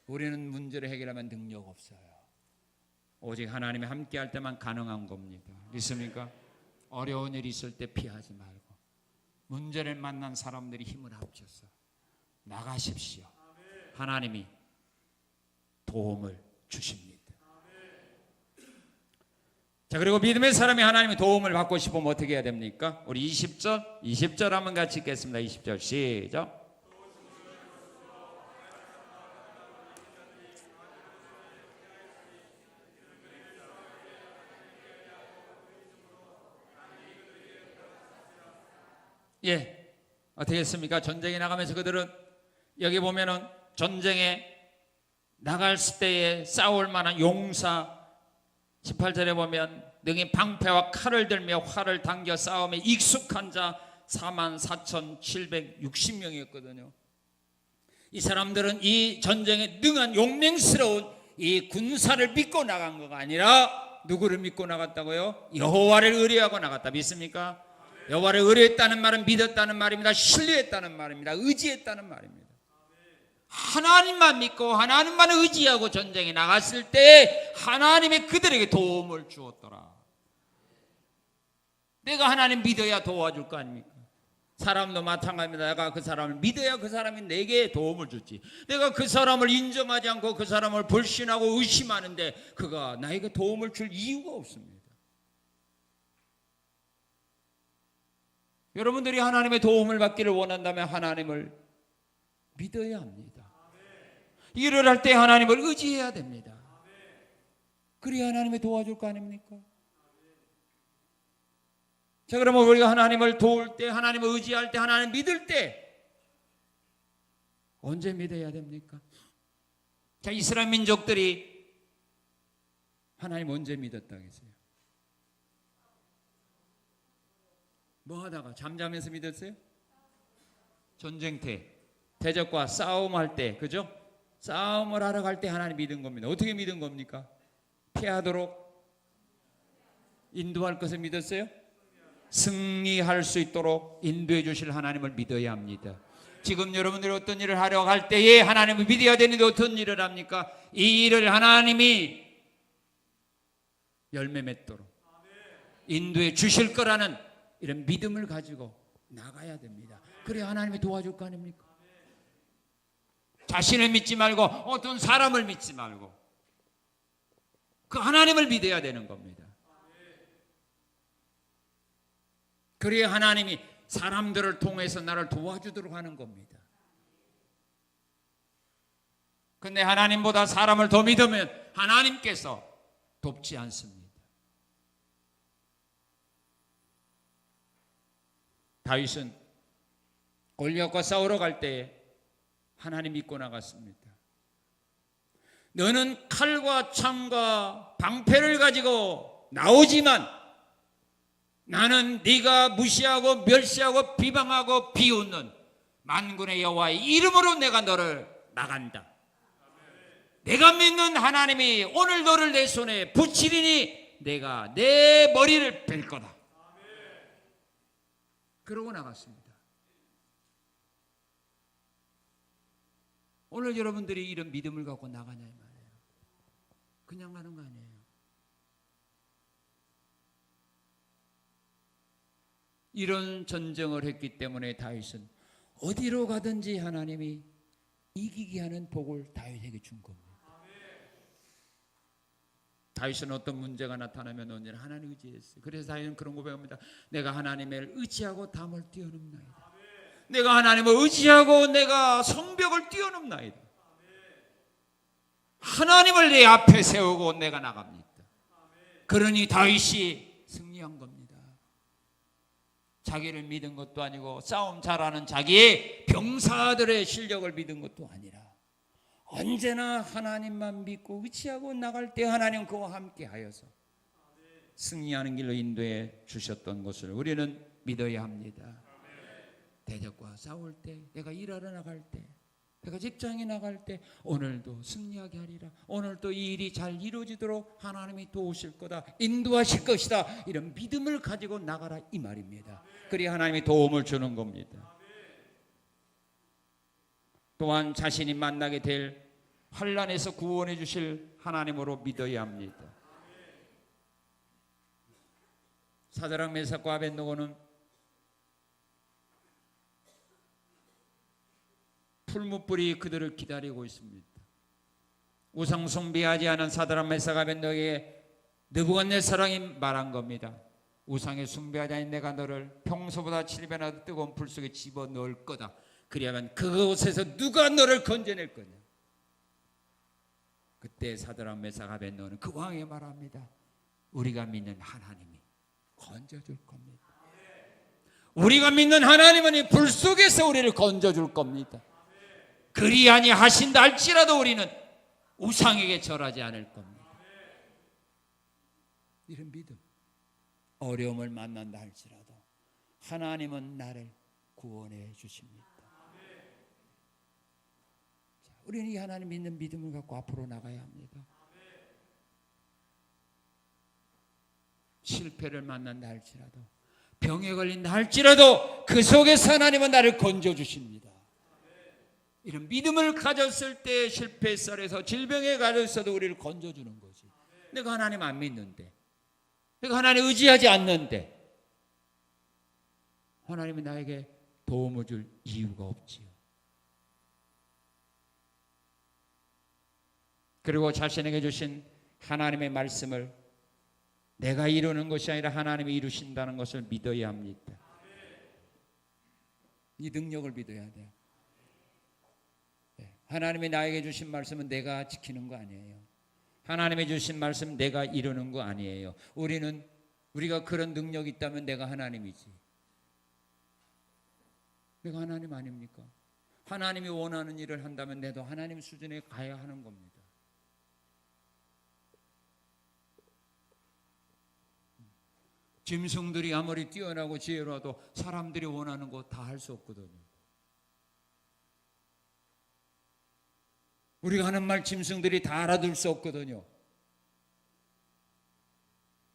우리는 문제를 해결하면 능력 없어요. 오직 하나님이 함께 할 때만 가능한 겁니다. 믿습니까? 어려운 일이 있을 때 피하지 말고 문제를 만난 사람들이 힘을 합쳐서 나가십시오. 하나님이 도움을 주십니다. 자, 그리고 믿음의 사람이 하나님의 도움을 받고 싶으면 어떻게 해야 됩니까? 우리 20절 한번 같이 읽겠습니다. 20절 시작. 예, 어떻게 했습니까? 전쟁에 나가면서 그들은 여기 보면은 전쟁에 나갈 때에 싸울 만한 용사, 18절에 보면 능히 방패와 칼을 들며 활을 당겨 싸움에 익숙한 자 44,760명이었거든요. 이 사람들은 이 전쟁에 능한 용맹스러운 이 군사를 믿고 나간 거가 아니라 누구를 믿고 나갔다고요? 여호와를 의뢰하고 나갔다. 믿습니까? 여호와를 의뢰했다는 말은 믿었다는 말입니다. 신뢰했다는 말입니다. 의지했다는 말입니다. 하나님만 믿고 하나님만 의지하고 전쟁에 나갔을 때 하나님이 그들에게 도움을 주었더라. 내가 하나님 믿어야 도와줄 거 아닙니까? 사람도 마찬가지입니다. 내가 그 사람을 믿어야 그 사람이 내게 도움을 주지. 내가 그 사람을 인정하지 않고 그 사람을 불신하고 의심하는데 그가 나에게 도움을 줄 이유가 없습니다. 여러분들이 하나님의 도움을 받기를 원한다면 하나님을 믿어야 합니다. 일을 할 때 하나님을 의지해야 됩니다. 그래야 하나님이 도와줄 거 아닙니까? 자, 그러면 우리가 하나님을 도울 때, 하나님을 의지할 때, 하나님을 믿을 때 언제 믿어야 됩니까? 자, 이스라엘 민족들이 하나님 언제 믿었다 그랬어요? 뭐 하다가 잠자면서 믿었어요? 전쟁터, 대적과 싸움할 때, 그죠? 싸움을 하러 갈 때 하나님 믿은 겁니다. 어떻게 믿은 겁니까? 피하도록 인도할 것을 믿었어요? 승리할 수 있도록 인도해 주실 하나님을 믿어야 합니다. 지금 여러분들이 어떤 일을 하려 할 때에 하나님을 믿어야 되는데 어떤 일을 합니까? 이 일을 하나님이 열매 맺도록 인도해 주실 거라는 이런 믿음을 가지고 나가야 됩니다. 그래야 하나님이 도와줄 거 아닙니까? 자신을 믿지 말고 어떤 사람을 믿지 말고 그 하나님을 믿어야 되는 겁니다. 그래야 하나님이 사람들을 통해서 나를 도와주도록 하는 겁니다. 근데 하나님보다 사람을 더 믿으면 하나님께서 돕지 않습니다. 다윗은 골리앗과 싸우러 갈 때에 하나님 믿고 나갔습니다. 너는 칼과 창과 방패를 가지고 나오지만 나는 네가 무시하고 멸시하고 비방하고 비웃는 만군의 여호와의 이름으로 내가 너를 나간다. 내가 믿는 하나님이 오늘 너를 내 손에 붙이리니 내가 내 머리를 벨 거다. 그러고 나갔습니다. 오늘 여러분들이 이런 믿음을 갖고 나가냐 이 말이에요. 그냥 가는 거 아니에요. 이런 전쟁을 했기 때문에 다윗은 어디로 가든지 하나님이 이기게 하는 복을 다윗에게 준 겁니다. 다윗은 어떤 문제가 나타나면 언제나 하나님 의지했어요. 그래서 다윗은 그런 고백합니다. 내가 하나님을 의지하고 담을 뛰어넘나이다. 내가 하나님을 의지하고 내가 성벽을 뛰어넘나이다. 하나님을 내 앞에 세우고 내가 나갑니다. 그러니 다윗이 승리한 겁니다. 자기를 믿은 것도 아니고 싸움 잘하는 자기의 병사들의 실력을 믿은 것도 아니라 언제나 하나님만 믿고 의지하고 나갈 때 하나님 그와 함께 하여서 승리하는 길로 인도해 주셨던 것을 우리는 믿어야 합니다. 대적과 싸울 때, 내가 일하러 나갈 때, 내가 직장에 나갈 때 오늘도 승리하게 하리라. 오늘도 이 일이 잘 이루어지도록 하나님이 도우실 거다. 인도하실 것이다. 이런 믿음을 가지고 나가라 이 말입니다. 그래야 하나님이 도움을 주는 겁니다. 또한 자신이 만나게 될 환난에서 구원해 주실 하나님으로 믿어야 합니다. 사드락 메삭과 아벳느고는 풀무불이 그들을 기다리고 있습니다. 우상 숭배하지 않은 사드락 메삭 아벳느고에게 느부갓네살이 말한 겁니다. 우상에 숭배하지 않은 내가 너를 평소보다 7배나 더 뜨거운 불 속에 집어넣을 거다. 그리하면 그곳에서 누가 너를 건져낼 거냐. 그때 사드락 메삭 아벳느고는 그 왕에게 말합니다. 우리가 믿는 하나님이 건져줄 겁니다. 우리가 믿는 하나님은 이 불 속에서 우리를 건져줄 겁니다. 그리하니 하신다 할지라도 우리는 우상에게 절하지 않을 겁니다. 이런 믿음. 어려움을 만난다 할지라도 하나님은 나를 구원해 주십니다. 자, 우리는 이 하나님 믿는 믿음을 갖고 앞으로 나가야 합니다. 실패를 만난다 할지라도 병에 걸린다 할지라도 그 속에서 하나님은 나를 건져 주십니다. 이런 믿음을 가졌을 때 실패살에서 질병에 가졌어도 우리를 건져주는 거지. 내가 하나님 안 믿는데, 내가 하나님 의지하지 않는데 하나님이 나에게 도움을 줄 이유가 없지요. 그리고 자신에게 주신 하나님의 말씀을 내가 이루는 것이 아니라 하나님이 이루신다는 것을 믿어야 합니다. 이 능력을 믿어야 돼요. 하나님이 나에게 주신 말씀은 내가 지키는 거 아니에요. 하나님이 주신 말씀 내가 이루는 거 아니에요. 우리가 그런 능력이 있다면 내가 하나님이지. 내가 하나님 아닙니까? 하나님이 원하는 일을 한다면 내도 하나님 수준에 가야 하는 겁니다. 짐승들이 아무리 뛰어나고 지혜로워도 사람들이 원하는 거 다 할 수 없거든요. 우리가 하는 말 짐승들이 다 알아들 수 없거든요.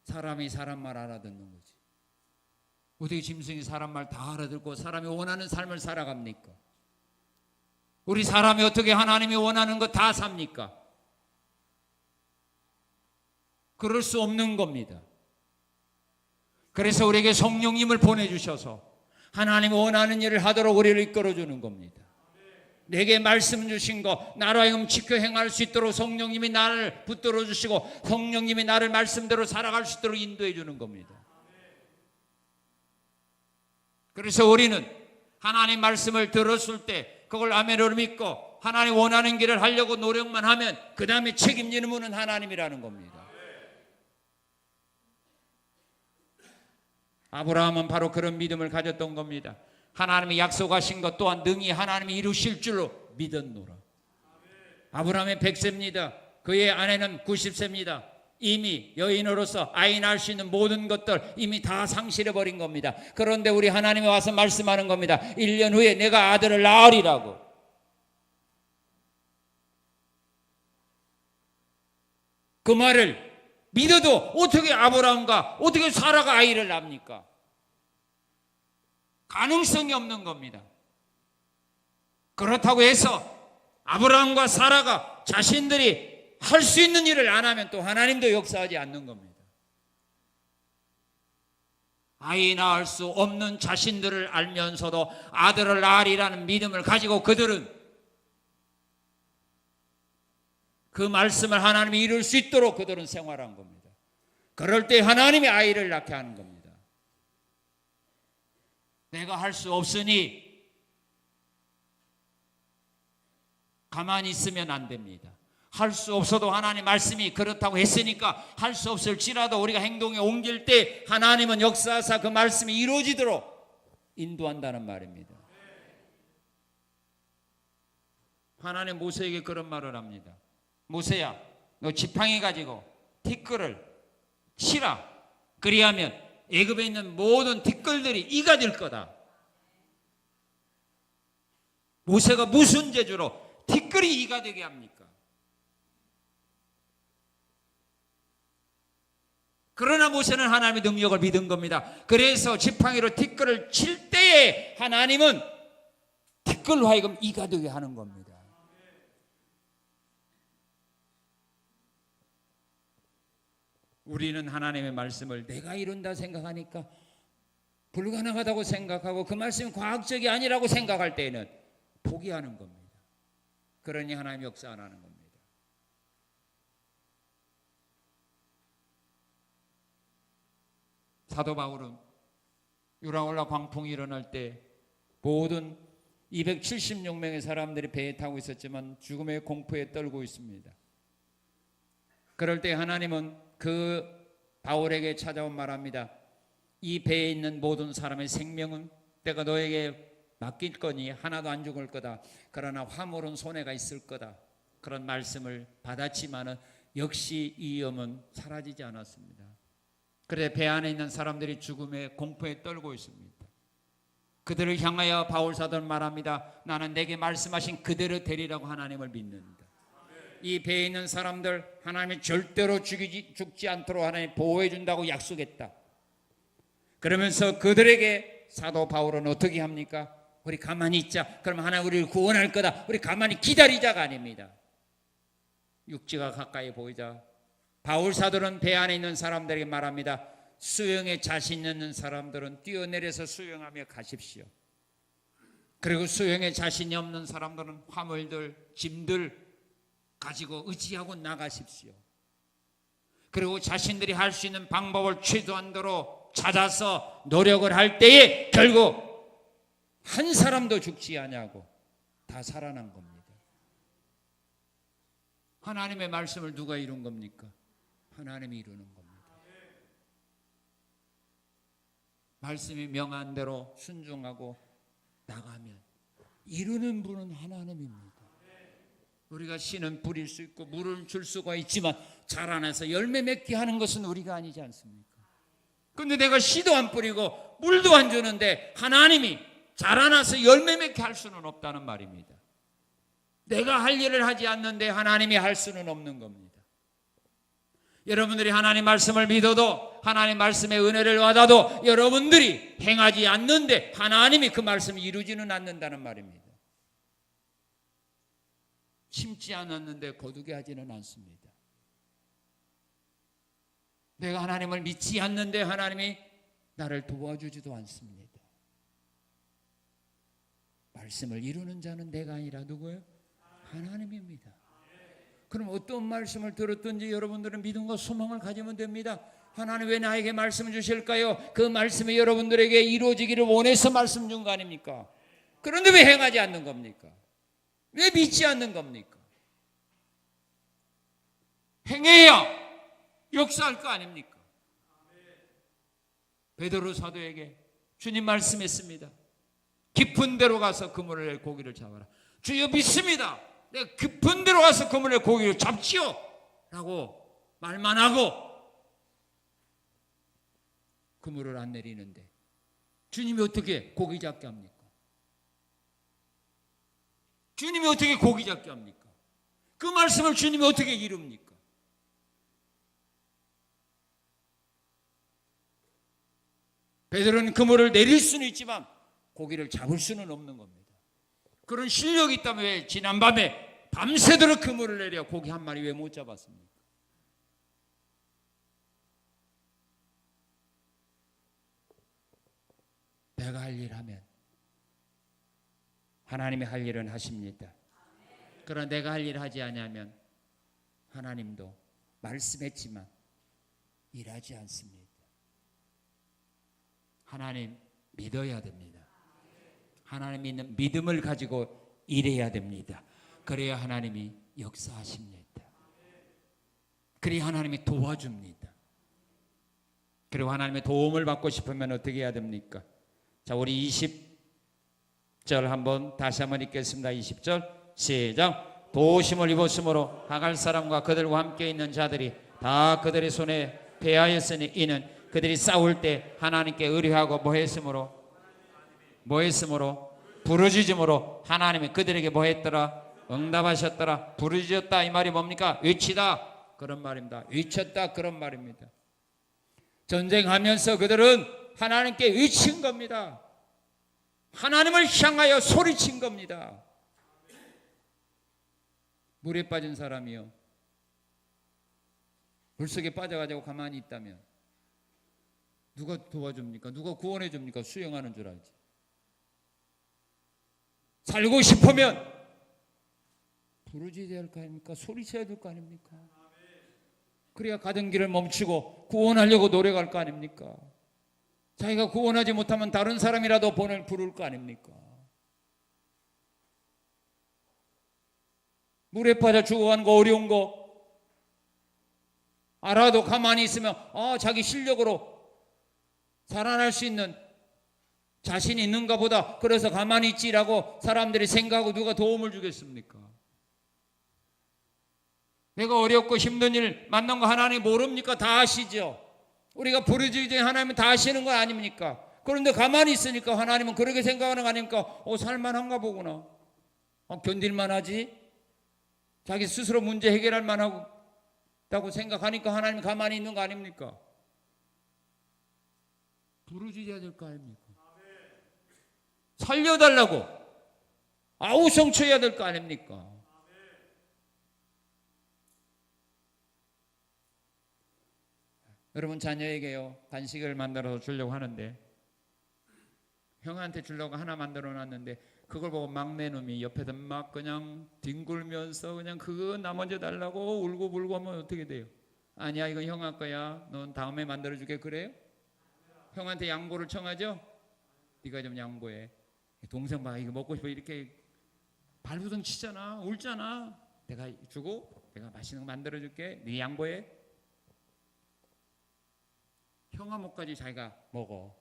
사람이 사람 말 알아듣는 거지. 어떻게 짐승이 사람 말 다 알아듣고 사람이 원하는 삶을 살아갑니까? 우리 사람이 어떻게 하나님이 원하는 거 다 삽니까? 그럴 수 없는 겁니다. 그래서 우리에게 성령님을 보내주셔서 하나님이 원하는 일을 하도록 우리를 이끌어주는 겁니다. 내게 말씀 주신 거 나로 하여금 지켜 행할 수 있도록 성령님이 나를 붙들어 주시고 성령님이 나를 말씀대로 살아갈 수 있도록 인도해 주는 겁니다. 그래서 우리는 하나님 말씀을 들었을 때 그걸 아멘으로 믿고 하나님 원하는 길을 하려고 노력만 하면 그 다음에 책임지는 분은 하나님이라는 겁니다. 아브라함은 바로 그런 믿음을 가졌던 겁니다. 하나님이 약속하신 것 또한 능히 하나님이 이루실 줄로 믿었노라. 아브라함의 100세입니다. 그의 아내는 90세입니다. 이미 여인으로서 아이 낳을 수 있는 모든 것들 이미 다 상실해버린 겁니다. 그런데 우리 하나님이 와서 말씀하는 겁니다. 1년 후에 내가 아들을 낳으리라고. 그 말을 믿어도 어떻게 아브라함과 어떻게 사라가 아이를 낳습니까? 가능성이 없는 겁니다. 그렇다고 해서 아브라함과 사라가 자신들이 할 수 있는 일을 안 하면 또 하나님도 역사하지 않는 겁니다. 아이 낳을 수 없는 자신들을 알면서도 아들을 낳으리라는 믿음을 가지고 그들은 그 말씀을 하나님이 이룰 수 있도록 그들은 생활한 겁니다. 그럴 때 하나님이 아이를 낳게 하는 겁니다. 내가 할 수 없으니 가만히 있으면 안 됩니다. 할 수 없어도 하나님 말씀이 그렇다고 했으니까 할 수 없을지라도 우리가 행동에 옮길 때 하나님은 역사하사 그 말씀이 이루어지도록 인도한다는 말입니다. 하나님 모세에게 그런 말을 합니다. 모세야, 너 지팡이 가지고 티끌을 치라. 그리하면 애굽에 있는 모든 티끌들이 이가 될 거다. 모세가 무슨 재주로 티끌이 이가 되게 합니까? 그러나 모세는 하나님의 능력을 믿은 겁니다. 그래서 지팡이로 티끌을 칠 때에 하나님은 티끌로 하여금 이가 되게 하는 겁니다. 우리는 하나님의 말씀을 내가 이룬다 생각하니까 불가능하다고 생각하고 그 말씀이 과학적이 아니라고 생각할 때에는 포기하는 겁니다. 그러니 하나님 역사 안 하는 겁니다. 사도 바울은 유라올라 광풍이 일어날 때 모든 276명의 사람들이 배에 타고 있었지만 죽음의 공포에 떨고 있습니다. 그럴 때 하나님은 그 바울에게 찾아온 말합니다. 이 배에 있는 모든 사람의 생명은 내가 너에게 맡길 거니 하나도 안 죽을 거다. 그러나 화물은 손해가 있을 거다. 그런 말씀을 받았지만은 역시 이 위험은 사라지지 않았습니다. 그래 배 안에 있는 사람들이 죽음의 공포에 떨고 있습니다. 그들을 향하여 바울 사도는 말합니다. 나는 내게 말씀하신 그대로 되리라고 하나님을 믿는다. 이 배에 있는 사람들 하나님이 절대로 죽지 않도록 하나님 보호해 준다고 약속했다. 그러면서 그들에게 사도 바울은 어떻게 합니까? 우리 가만히 있자. 그럼 하나님 우리를 구원할 거다. 우리 가만히 기다리자가 아닙니다. 육지가 가까이 보이자 바울 사도는 배 안에 있는 사람들에게 말합니다. 수영에 자신 있는 사람들은 뛰어내려서 수영하며 가십시오. 그리고 수영에 자신이 없는 사람들은 화물들, 짐들 가지고 의지하고 나가십시오. 그리고 자신들이 할 수 있는 방법을 최소한도로 찾아서 노력을 할 때에 결국 한 사람도 죽지 아니하고 다 살아난 겁니다. 하나님의 말씀을 누가 이룬 겁니까? 하나님이 이루는 겁니다. 말씀이 명한 대로 순종하고 나가면 이루는 분은 하나님입니다. 우리가 씨는 뿌릴 수 있고 물을 줄 수가 있지만 자라나서 열매 맺게 하는 것은 우리가 아니지 않습니까? 근데 내가 씨도 안 뿌리고 물도 안 주는데 하나님이 자라나서 열매 맺게 할 수는 없다는 말입니다. 내가 할 일을 하지 않는데 하나님이 할 수는 없는 겁니다. 여러분들이 하나님 말씀을 믿어도 하나님 말씀의 은혜를 받아도 여러분들이 행하지 않는데 하나님이 그 말씀을 이루지는 않는다는 말입니다. 심지 않았는데 거두게 하지는 않습니다. 내가 하나님을 믿지 않는데 하나님이 나를 도와주지도 않습니다. 말씀을 이루는 자는 내가 아니라 누구예요? 하나님입니다. 그럼 어떤 말씀을 들었든지 여러분들은 믿음과 소망을 가지면 됩니다. 하나님 왜 나에게 말씀 주실까요? 그 말씀이 여러분들에게 이루어지기를 원해서 말씀 준 거 아닙니까? 그런데 왜 행하지 않는 겁니까? 왜 믿지 않는 겁니까? 행해야 역사할 거 아닙니까? 베드로 사도에게 주님 말씀했습니다. 깊은 데로 가서 그물에 고기를 잡아라. 주여 믿습니다. 내가 깊은 데로 가서 그물에 고기를 잡지요 라고 말만 하고 그물을 안 내리는데 주님이 어떻게 고기 잡게 합니까? 주님이 어떻게 고기 잡게 합니까? 그 말씀을 주님이 어떻게 이룹니까? 베드로는 그물을 내릴 수는 있지만 고기를 잡을 수는 없는 겁니다. 그런 실력이 있다면 왜 지난밤에 밤새도록 그물을 내려 고기 한 마리 왜 못 잡았습니까? 내가 할 일 하면 하나님이 할 일은 하십니다. 그러나 내가 할 일 하지 않으면 하나님도 말씀했지만 일하지 않습니다. 하나님 믿어야 됩니다. 하나님 믿는 믿음을 가지고 일해야 됩니다. 그래야 하나님이 역사하십니다. 그래야 하나님이 도와줍니다. 그리고 하나님의 도움을 받고 싶으면 어떻게 해야 됩니까? 자, 우리 20절 한번 다시 한번 읽겠습니다. 20절 시작. 도우심을 입었으므로 하갈 사람과 그들과 함께 있는 자들이 다 그들의 손에 패하였으니 이는 그들이 싸울 때 하나님께 의뢰하고 뭐했으므로 부르짖음으로 하나님이 그들에게 뭐했더라? 응답하셨더라. 부르짖었다 이 말이 뭡니까? 외치다 그런 말입니다. 외쳤다 그런 말입니다. 전쟁하면서 그들은 하나님께 외친 겁니다. 하나님을 향하여 소리친 겁니다. 물에 빠진 사람이요, 물속에 빠져가지고 가만히 있다면 누가 도와줍니까? 누가 구원해 줍니까? 수영하는 줄 알지. 살고 싶으면 부르짖어야 할 거 아닙니까? 소리쳐야 될 거 아닙니까? 그래야 가던 길을 멈추고 구원하려고 노력할 거 아닙니까? 자기가 구원하지 못하면 다른 사람이라도 부를 거 아닙니까? 물에 빠져 죽어가는 거 어려운 거 알아도 가만히 있으면 자기 실력으로 살아날 수 있는 자신이 있는가 보다. 그래서 가만히 있지라고 사람들이 생각하고 누가 도움을 주겠습니까? 내가 어렵고 힘든 일 만난 거 하나님 모릅니까? 다 아시죠? 우리가 부르짖으니 하나님은 다 아시는 거 아닙니까? 그런데 가만히 있으니까 하나님은 그렇게 생각하는 거 아닙니까? 살만한가 보구나. 견딜만 하지? 자기 스스로 문제 해결할 만하다고 생각하니까 하나님이 가만히 있는 거 아닙니까? 부르짖어야 될 거 아닙니까? 살려달라고 아우성쳐야 될 거 아닙니까? 여러분 자녀에게요 간식을 만들어서 주려고 하는데 형한테 주려고 하나 만들어 놨는데 그걸 보고 막내 놈이 옆에서 막 그냥 뒹굴면서 그냥 그거 나머지 달라고 울고 불고 하면 어떻게 돼요? 아니야 이건 형아 거야. 넌 다음에 만들어 주게. 그래요? 형한테 양보를 청하죠? 네가 좀 양보해. 동생 봐 이거 먹고 싶어 이렇게 발부둥 치잖아. 울잖아. 내가 주고 내가 맛있는 거 만들어줄게. 네 양보해. 형아목까지 자기가 먹어.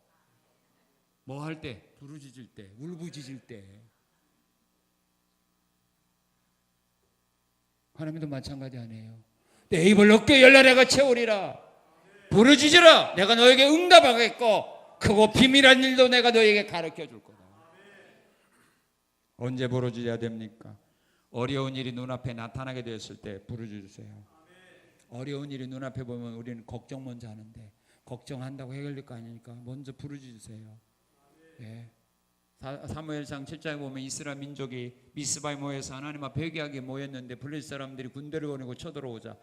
뭐 할 때? 부르짖을 때, 울부짖을 때. 하나님도 마찬가지 아니에요. 내 입을 어깨 열라 내가 채우리라. 부르짖으라 내가 너에게 응답하겠고 크고 비밀한 일도 내가 너에게 가르쳐줄 거다. 언제 부르짖어야 됩니까? 어려운 일이 눈앞에 나타나게 되었을 때 부르짖으세요. 어려운 일이 눈앞에 보면 우리는 걱정 먼저 하는데 걱정한다고 해결될 거 아니니까 먼저 부르짖으세요. 예. 사무엘상 7장에 보면 이스라엘 민족이 미스바에 모여서 하나님 앞에 회개하게 모였는데 블레셋 사람들이 군대를 보내고 쳐들어오자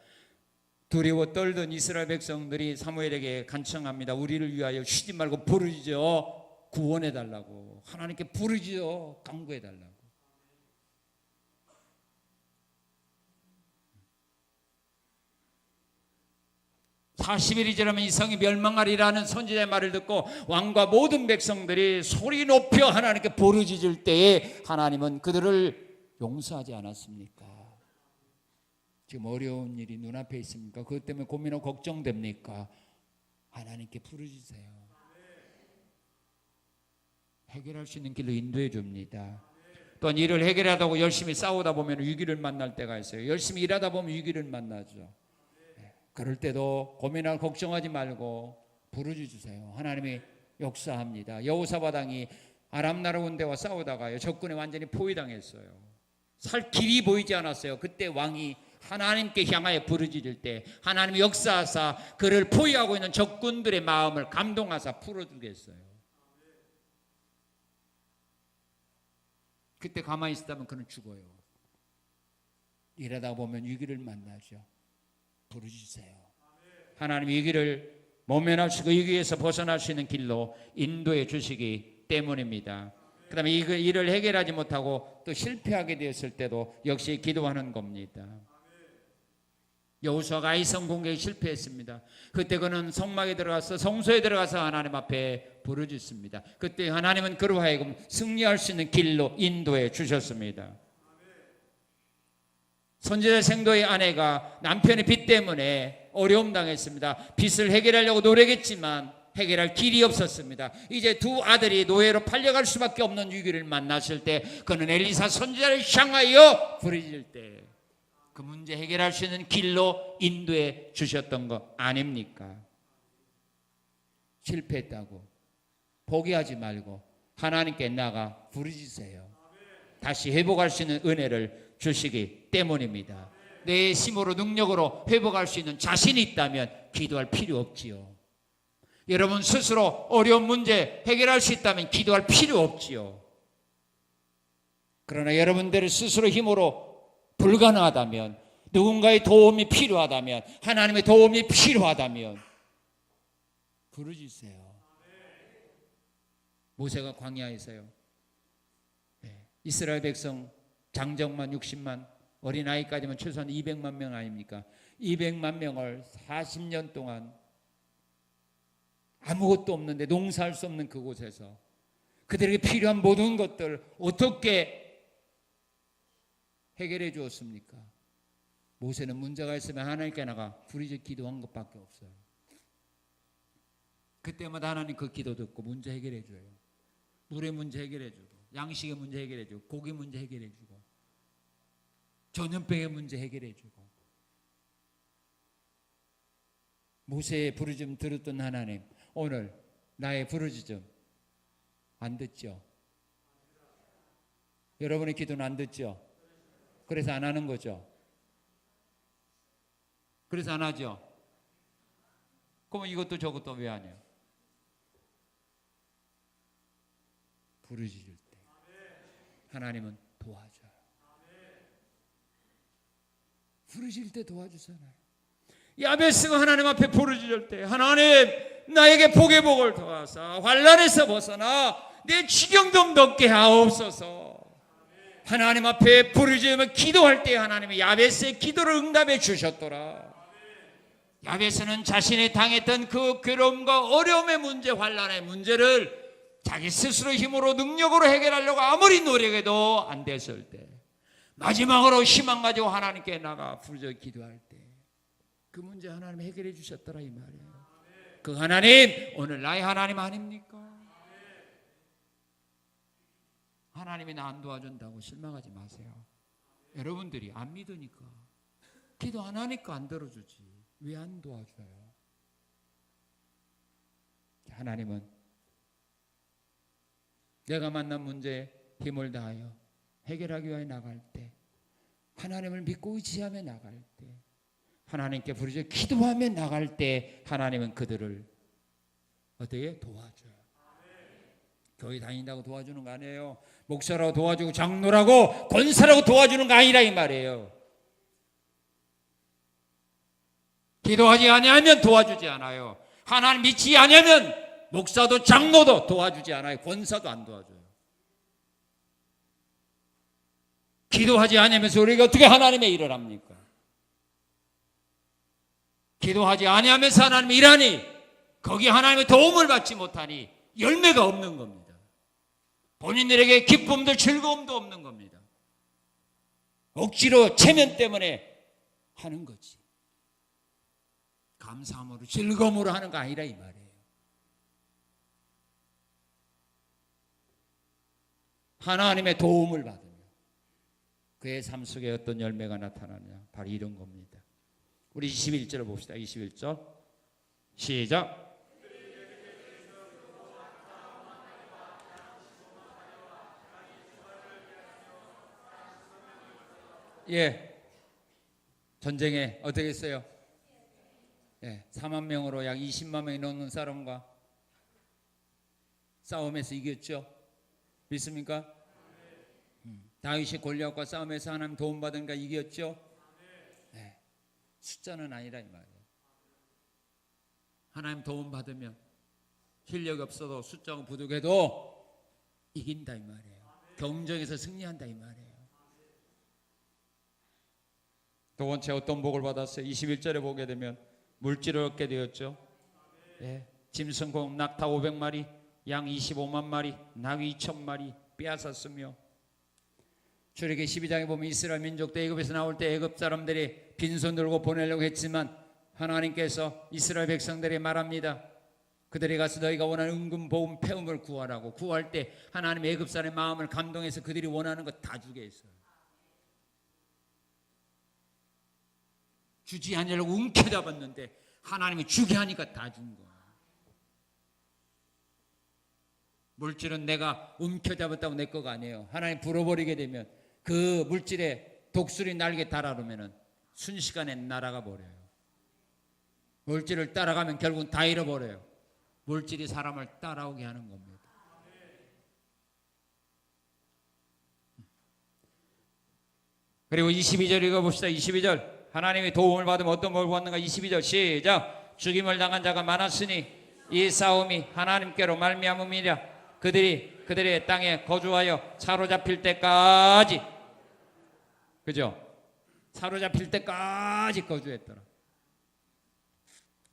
두려워 떨던 이스라엘 백성들이 사무엘에게 간청합니다. 우리를 위하여 쉬지 말고 부르짖어 구원해 달라고. 하나님께 부르짖어 간구해 달라고. (40일이) 지나면 이 성이 멸망하리라는 선지자의 말을 듣고 왕과 모든 백성들이 소리 높여 하나님께 부르짖을 때에 하나님은 그들을 용서하지 않았습니까? 지금 어려운 일이 눈앞에 있습니까? 그것 때문에 고민하고 걱정됩니까? 하나님께 부르짖으세요. 해결할 수 있는 길로 인도해 줍니다. 또한 일을 해결하다고 열심히 싸우다 보면 위기를 만날 때가 있어요. 열심히 일하다 보면 위기를 만나죠. 그럴 때도 고민하고 걱정하지 말고 부르짖으세요. 하나님이 역사합니다. 여호사밧 왕이 아람 나라 군대와 싸우다가요 적군에 완전히 포위당했어요. 살 길이 보이지 않았어요. 그때 왕이 하나님께 향하여 부르짖을 때 하나님이 역사하사 그를 포위하고 있는 적군들의 마음을 감동하사 풀어주겠어요. 그때 가만히 있었다면 그는 죽어요. 일하다 보면 위기를 만나죠. 부르짖으세요. 하나님 위기를 모면하시고 위기에서 벗어날 수 있는 길로 인도해 주시기 때문입니다. 그 다음에 이 일을 해결하지 못하고 또 실패하게 되었을 때도 역시 기도하는 겁니다. 여호수아가 아이성 공격에 실패했습니다. 그때 그는 성막에 들어가서 성소에 들어가서 하나님 앞에 부르짖습니다. 그때 하나님은 그로 하여금 승리할 수 있는 길로 인도해 주셨습니다. 선지자 생도의 아내가 남편의 빚 때문에 어려움 당했습니다. 빚을 해결하려고 노력했지만 해결할 길이 없었습니다. 이제 두 아들이 노예로 팔려갈 수밖에 없는 위기를 만났을 때 그는 엘리사 선지자를 향하여 부르짖을 때 그 문제 해결할 수 있는 길로 인도해 주셨던 거 아닙니까? 실패했다고 포기하지 말고 하나님께 나가 부르짖으세요. 다시 회복할 수 있는 은혜를 주시기 때문입니다. 내 힘으로 능력으로 회복할 수 있는 자신이 있다면 기도할 필요 없지요. 여러분 스스로 어려운 문제 해결할 수 있다면 기도할 필요 없지요. 그러나 여러분들의 스스로 힘으로 불가능하다면, 누군가의 도움이 필요하다면, 하나님의 도움이 필요하다면 부르짖으세요. 모세가 광야에서요 이스라엘 백성 장정만 60만, 어린아이까지만 최소한 200만 명 아닙니까? 200만 명을 40년 동안 아무것도 없는데 농사할 수 없는 그곳에서 그들에게 필요한 모든 것들 어떻게 해결해 주었습니까? 모세는 문제가 있으면 하나님께 나가 부르짖어 기도한 것밖에 없어요. 그때마다 하나님 그 기도 듣고 문제 해결해 줘요. 물의 문제 해결해 주고, 양식의 문제 해결해 주고, 고기 문제 해결해 주고, 전염병의 문제 해결해 주고. 모세의 부르짖음 들었던 하나님, 오늘 나의 부르짖음 안 듣죠? 여러분의 기도는 안 듣죠? 그래서 안 하는 거죠? 그래서 안 하죠? 그러면 이것도 저것도 왜 안 해요? 부르짖을 때 하나님은 도와줘요. 부르짖을 때 도와주잖아요. 야베스가 하나님 앞에 부르짖을 때 하나님 나에게 복의 복을 더하사 환난에서 벗어나 내 지경 좀 덮게 하옵소서. 하나님 앞에 부르짖으며 기도할 때 하나님이 야베스의 기도를 응답해 주셨더라. 야베스는 자신이 당했던 그 괴로움과 어려움의 문제, 환난의 문제를 자기 스스로 힘으로 능력으로 해결하려고 아무리 노력해도 안 됐을 때 마지막으로 희망 가지고 하나님께 나가 부르짖어 기도할 때 그 문제 하나님 해결해 주셨더라 이 말이에요. 그 하나님 오늘 나의 하나님 아닙니까? 하나님이 나 안 도와준다고 실망하지 마세요. 여러분들이 안 믿으니까 기도 안 하니까 안 들어주지 왜 안 도와줘요? 하나님은 내가 만난 문제에 힘을 다하여 해결하기 위해 나갈 때, 하나님을 믿고 의지하며 나갈 때, 하나님께 부르짖어 기도하며 나갈 때 하나님은 그들을 어떻게 도와줘요? 교회 다닌다고 도와주는 거 아니에요. 목사라고 도와주고 장로라고 권사라고 도와주는 거 아니라 이 말이에요. 기도하지 아니하면 도와주지 않아요. 하나님 믿지 아니하면 목사도 장로도 도와주지 않아요. 권사도 안 도와줘요. 기도하지 않으면서 우리가 어떻게 하나님의 일을 합니까? 기도하지 아니하면서 하나님의 일하니 거기 하나님의 도움을 받지 못하니 열매가 없는 겁니다. 본인들에게 기쁨도 즐거움도 없는 겁니다. 억지로 체면 때문에 하는 거지. 감사함으로 즐거움으로 하는 거 아니라 이 말이에요. 하나님의 도움을 받으며 그의 삶 속에 어떤 열매가 나타나냐 바로 이런 겁니다. 우리 21절을 봅시다. 21절 시작. 예, 전쟁에 어떻게 했어요? 예, 4만 명으로 약 20만 명이 넘는 사람과 싸움에서 이겼죠. 믿습니까? 다윗이 골리앗과 싸움에서 하나님 도움받으니까 이겼죠. 네. 숫자는 아니라 이 말이에요. 하나님 도움받으면 실력이 없어도 숫자가 부족해도 이긴다 이 말이에요. 경쟁에서 승리한다 이 말이에요. 두 번째 어떤 복을 받았어요? 21절에 보게 되면 물질을 얻게 되었죠. 네. 짐승공 낙타 500마리, 양 25만 마리, 나귀 2,000마리 빼앗았으며, 출애굽기 12장에 보면 이스라엘 민족도 애굽에서 나올 때 애굽 사람들이 빈손 들고 보내려고 했지만 하나님께서 이스라엘 백성들에게 말합니다. 그들이 가서 너희가 원하는 은금, 보금, 패음을 구하라고. 구할 때 하나님 애굽 사람의 마음을 감동해서 그들이 원하는 것 다 주게 했어요. 주지 않으려고 움켜잡았는데 하나님이 주게 하니까 다 준 거야. 물질은 내가 움켜잡았다고 내 거가 아니에요. 하나님 불어버리게 되면 그 물질에 독수리 날개 달아놓으면 순식간에 날아가 버려요. 물질을 따라가면 결국은 다 잃어버려요. 물질이 사람을 따라오게 하는 겁니다. 그리고 22절 읽어봅시다. 22절 하나님의 도움을 받으면 어떤 복을 받는가. 22절 시작. 죽임을 당한 자가 많았으니 이 싸움이 하나님께로 말미암음이라. 그들의 땅에 거주하여 사로잡힐 때까지, 그죠? 사로잡힐 때까지 거주했더라.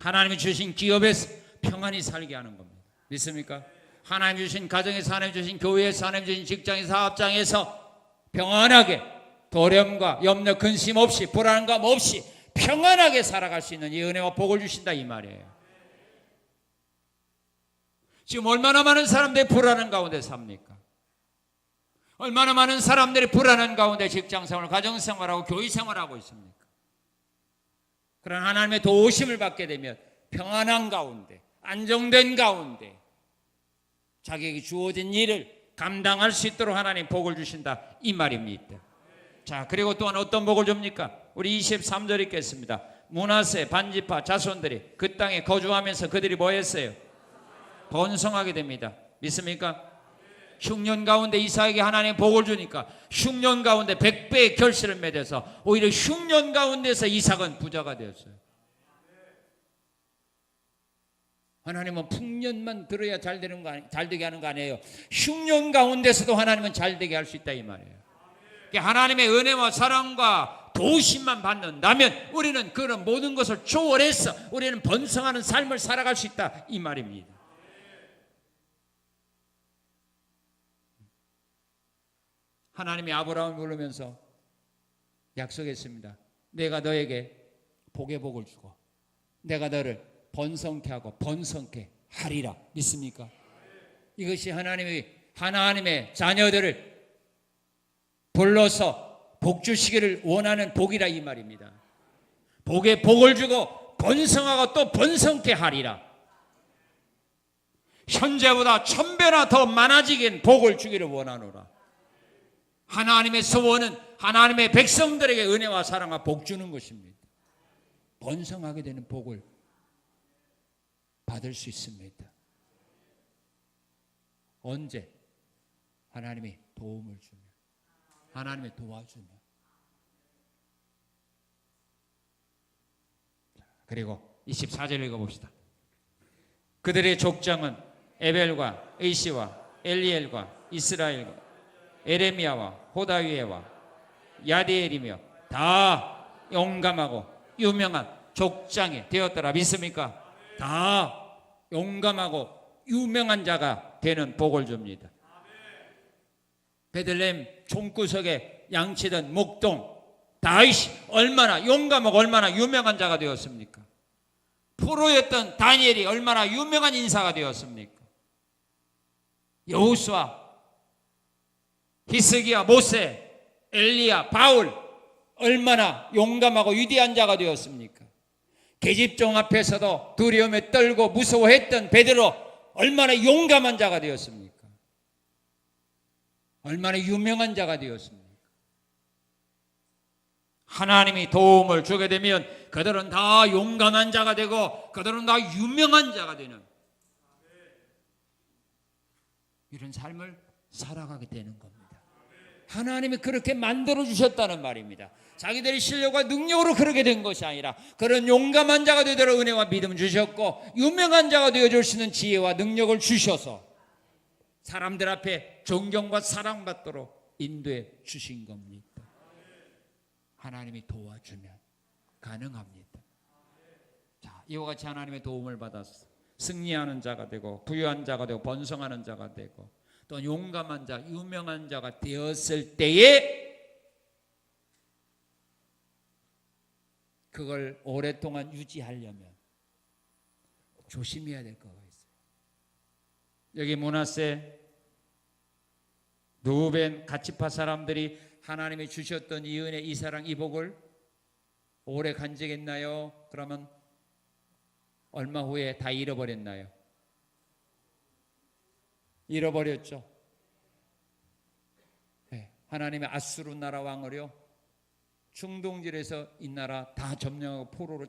하나님이 주신 기업에서 평안히 살게 하는 겁니다. 믿습니까? 하나님 주신 가정에서, 하나님 주신 교회에서, 하나님 주신 직장에서, 사업장에서 평안하게 도렴과 염려, 근심 없이, 불안감 없이 평안하게 살아갈 수 있는 이 은혜와 복을 주신다 이 말이에요. 지금 얼마나 많은 사람들이 불안한 가운데 삽니까? 얼마나 많은 사람들이 불안한 가운데 직장생활, 가정생활하고 교회생활하고 있습니까? 그런 하나님의 도우심을 받게 되면 평안한 가운데, 안정된 가운데 자기에게 주어진 일을 감당할 수 있도록 하나님 복을 주신다 이 말입니다. 자, 그리고 또한 어떤 복을 줍니까? 우리 23절 읽겠습니다. 므낫세 반지파 자손들이 그 땅에 거주하면서 그들이 뭐 했어요? 번성하게 됩니다. 믿습니까? 흉년 가운데 이삭에게 하나님 복을 주니까 흉년 가운데 100배의 결실을 맺어서 오히려 흉년 가운데서 이삭은 부자가 되었어요. 하나님은 풍년만 들어야 잘 되게 하는 거 아니에요. 흉년 가운데서도 하나님은 잘 되게 할 수 있다 이 말이에요. 하나님의 은혜와 사랑과 도우심만 받는다면 우리는 그런 모든 것을 초월해서 우리는 번성하는 삶을 살아갈 수 있다 이 말입니다. 하나님이 아브라함을 부르면서 약속했습니다. 내가 너에게 복의 복을 주고 내가 너를 번성케 하고 번성케 하리라. 믿습니까? 이것이 하나님의 자녀들을 불러서 복 주시기를 원하는 복이라 이 말입니다. 복의 복을 주고 번성하고 또 번성케 하리라. 현재보다 1000배나 더 많아지긴 복을 주기를 원하노라. 하나님의 소원은 하나님의 백성들에게 은혜와 사랑과 복 주는 것입니다. 번성하게 되는 복을 받을 수 있습니다. 언제? 하나님이 도움을 주면, 하나님이 도와주면. 그리고 24절 읽어봅시다. 그들의 족장은 에벨과 의시와 엘리엘과 이스라엘과 에레미야와 호다위에와 야디엘이며 다 용감하고 유명한 족장이 되었더라. 믿습니까? 다 용감하고 유명한 자가 되는 복을 줍니다. 베들레헴 총구석에 양치던 목동 다윗이 얼마나 용감하고 얼마나 유명한 자가 되었습니까? 포로였던 다니엘이 얼마나 유명한 인사가 되었습니까? 여호수아, 히스기야, 모세, 엘리야, 바울 얼마나 용감하고 위대한 자가 되었습니까? 계집종 앞에서도 두려움에 떨고 무서워했던 베드로 얼마나 용감한 자가 되었습니까? 얼마나 유명한 자가 되었습니까? 하나님이 도움을 주게 되면 그들은 다 용감한 자가 되고 그들은 다 유명한 자가 되는 이런 삶을 살아가게 되는 겁니다. 하나님이 그렇게 만들어 주셨다는 말입니다. 자기들의 실력과 능력으로 그렇게 된 것이 아니라 그런 용감한 자가 되도록 은혜와 믿음 주셨고 유명한 자가 되어줄 수 있는 지혜와 능력을 주셔서 사람들 앞에 존경과 사랑받도록 인도해 주신 겁니다. 하나님이 도와주면 가능합니다. 자, 이와 같이 하나님의 도움을 받아서 승리하는 자가 되고 부유한 자가 되고 번성하는 자가 되고 또 용감한 자, 유명한 자가 되었을 때에 그걸 오랫동안 유지하려면 조심해야 될 거가 있어요. 여기 므낫세, 루벤, 갓지파 사람들이 하나님이 주셨던 이 은혜, 이 사랑, 이 복을 오래 간직했나요? 그러면 얼마 후에 다 잃어버렸나요? 잃어버렸죠. 네, 하나님의 아수르 나라 왕을요 중동질에서 이 나라 다 점령하고 포로로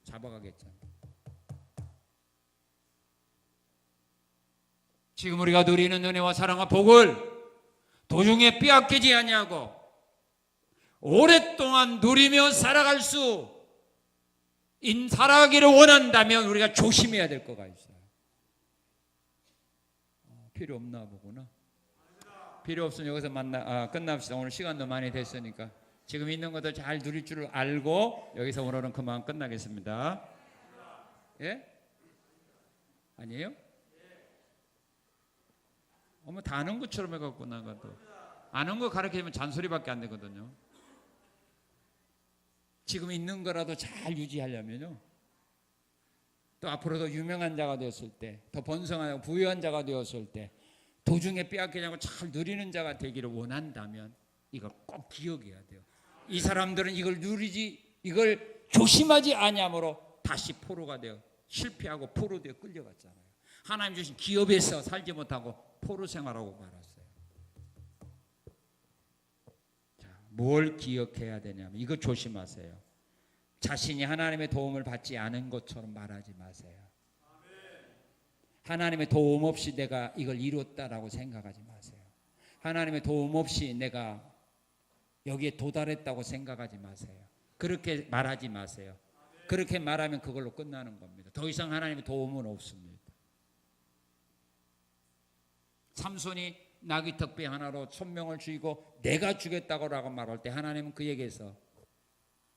잡아가겠잖아요. 지금 우리가 누리는 은혜와 사랑과 복을 도중에 빼앗기지 아니하고 오랫동안 누리며 살아가기를 원한다면 우리가 조심해야 될 거가 있어요. 필요 없나 보구나. 필요 없으면 여기서 끝납시다. 오늘 시간도 많이 됐으니까 지금 있는 것도 잘 누릴 줄 알고 여기서 오늘은 그만 끝나겠습니다. 예? 아니에요? 다 아는 것처럼 해갖고 나가도 아는 거 가르치면 잔소리밖에 안 되거든요. 지금 있는 거라도 잘 유지하려면요 또 앞으로도 유명한 자가 되었을 때 더 번성하고 부유한 자가 되었을 때 도중에 빼앗기지 않고 잘 누리는 자가 되기를 원한다면 이걸 꼭 기억해야 돼요. 이 사람들은 이걸 조심하지 아니함으로 다시 포로가 되어 실패하고 포로 되어 끌려갔잖아요. 하나님 주신 기업에서 살지 못하고 포로 생활하고 말았어요. 자, 뭘 기억해야 되냐면 이거 조심하세요. 자신이 하나님의 도움을 받지 않은 것처럼 말하지 마세요. 하나님의 도움 없이 내가 이걸 이뤘다라고 생각하지 마세요. 하나님의 도움 없이 내가 여기에 도달했다고 생각하지 마세요. 그렇게 말하지 마세요. 그렇게 말하면 그걸로 끝나는 겁니다. 더 이상 하나님의 도움은 없습니다. 삼손이 나귀 턱뼈 하나로 천명을 죽이고 내가 죽였다고 말할 때 하나님은 그에게서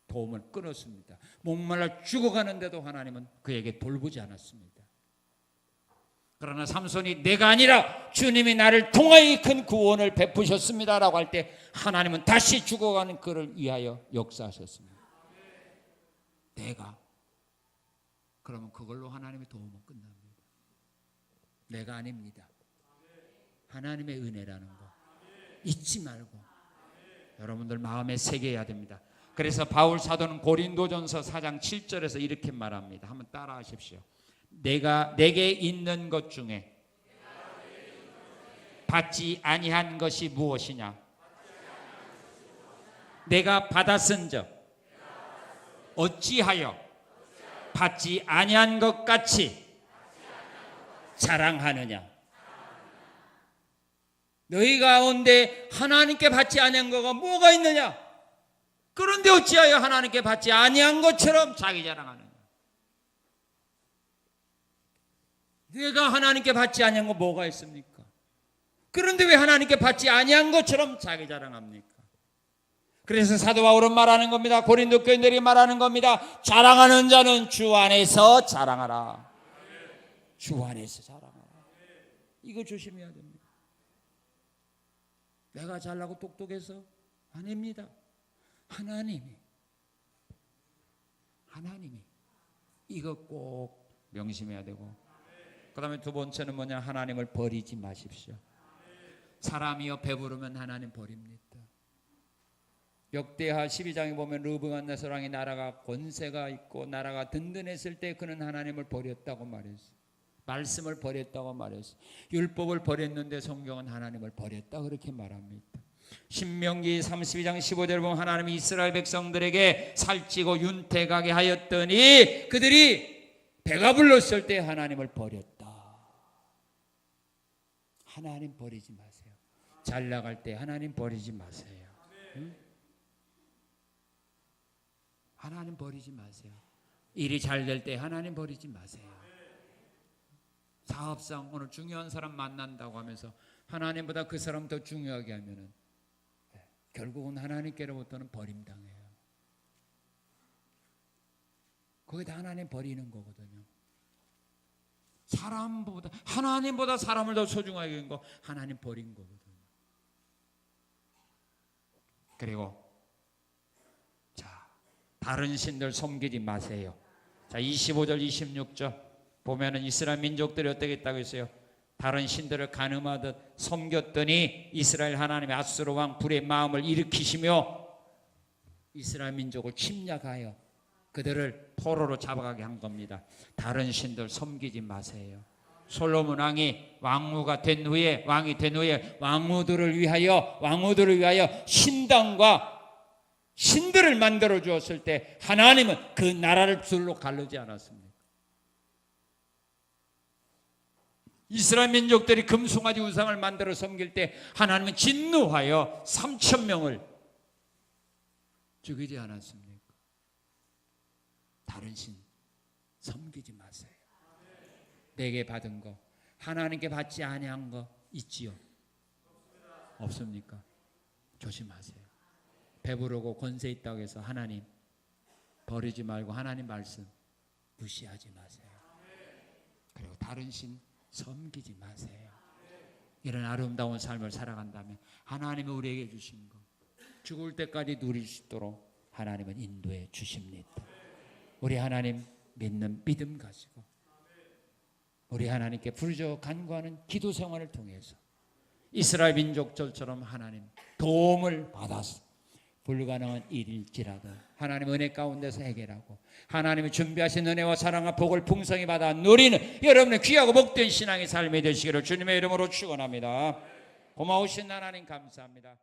도움을 끊었습니다. 목말라 죽어가는데도 하나님은 그에게 돌보지 않았습니다. 그러나 삼손이 내가 아니라 주님이 나를 통하여 큰 구원을 베푸셨습니다라고 할 때 하나님은 다시 죽어가는 그를 위하여 역사하셨습니다. 내가. 그러면 그걸로 하나님의 도움은 끝납니다. 내가 아닙니다. 하나님의 은혜라는 거 잊지 말고 여러분들 마음에 새겨야 됩니다. 그래서 바울 사도는 고린도전서 4장 7절에서 이렇게 말합니다. 한번 따라 하십시오. 내게 있는 것 중에 받지 아니한 것이 무엇이냐? 내가 받았은즉 어찌하여 받지 아니한 것 같이 자랑하느냐? 너희 가운데 하나님께 받지 아니한 거가 뭐가 있느냐? 그런데 어찌하여 하나님께 받지 아니한 것처럼 자기 자랑하느냐? 내가 하나님께 받지 아니한 거 뭐가 있습니까? 그런데 왜 하나님께 받지 아니한 것처럼 자기 자랑합니까? 그래서 사도 바울은 말하는 겁니다. 고린도 교인들이 말하는 겁니다. 자랑하는 자는 주 안에서 자랑하라. 주 안에서 자랑하라. 이거 조심해야 됩니다. 내가 잘나고 똑똑해서 아닙니다. 하나님이 이거 꼭 명심해야 되고, 그 다음에 두 번째는 뭐냐? 하나님을 버리지 마십시오. 사람이여 배부르면 하나님 버립니다. 역대하 12장에 보면 르브갓네살 왕이 나라가 권세가 있고 나라가 든든했을 때 그는 하나님을 버렸다고 말했어요. 말씀을 버렸다고 말했어요. 율법을 버렸는데 성경은 하나님을 버렸다 그렇게 말합니다. 신명기 32장 15절에 보면 하나님이 이스라엘 백성들에게 살찌고 윤택하게 하였더니 그들이 배가 불렀을 때 하나님을 버렸다. 하나님 버리지 마세요. 잘 나갈 때 하나님 버리지 마세요. 응? 하나님 버리지 마세요. 일이 잘 될 때 하나님 버리지 마세요. 사업상 오늘 중요한 사람 만난다고 하면서 하나님보다 그 사람 더 중요하게 하면은 결국은 하나님께로부터는 버림당해요. 그게 다 하나님 버리는 거거든요. 하나님보다 사람을 더 소중하게 한 거 하나님 버린 거거든요. 그리고 다른 신들 섬기지 마세요. 자, 25절 26절 보면은 이스라엘 민족들이 어떻게 했다고 했어요? 다른 신들을 간음하듯 섬겼더니 이스라엘 하나님의 아수르 왕 불의 마음을 일으키시며 이스라엘 민족을 침략하여 그들을 포로로 잡아가게 한 겁니다. 다른 신들 섬기지 마세요. 솔로몬 왕이 왕이 된 후에 왕후들을 위하여 신당과 신들을 만들어 주었을 때 하나님은 그 나라를 둘로 가르지 않았습니까? 이스라엘 민족들이 금송아지 우상을 만들어 섬길 때 하나님은 진노하여 3,000명을 죽이지 않았습니까? 다른 신 섬기지 마세요. 내게 받은 거 하나님께 받지 아니한 거 있지요? 없습니까? 조심하세요. 배부르고 권세 있다고 해서 하나님 버리지 말고 하나님 말씀 무시하지 마세요. 그리고 다른 신 섬기지 마세요. 이런 아름다운 삶을 살아간다면 하나님이 우리에게 주신 거 죽을 때까지 누릴 수 있도록 하나님은 인도해 주십니다. 우리 하나님 믿는 믿음 가지고 우리 하나님께 부르짖어 간구하는 기도 생활을 통해서 이스라엘 민족들처럼 하나님 도움을 받아서 불가능한 일일지라도 하나님 은혜 가운데서 해결하고 하나님이 준비하신 은혜와 사랑과 복을 풍성히 받아 누리는 여러분의 귀하고 복된 신앙의 삶이 되시기를 주님의 이름으로 축원합니다. 고마우신 하나님 감사합니다.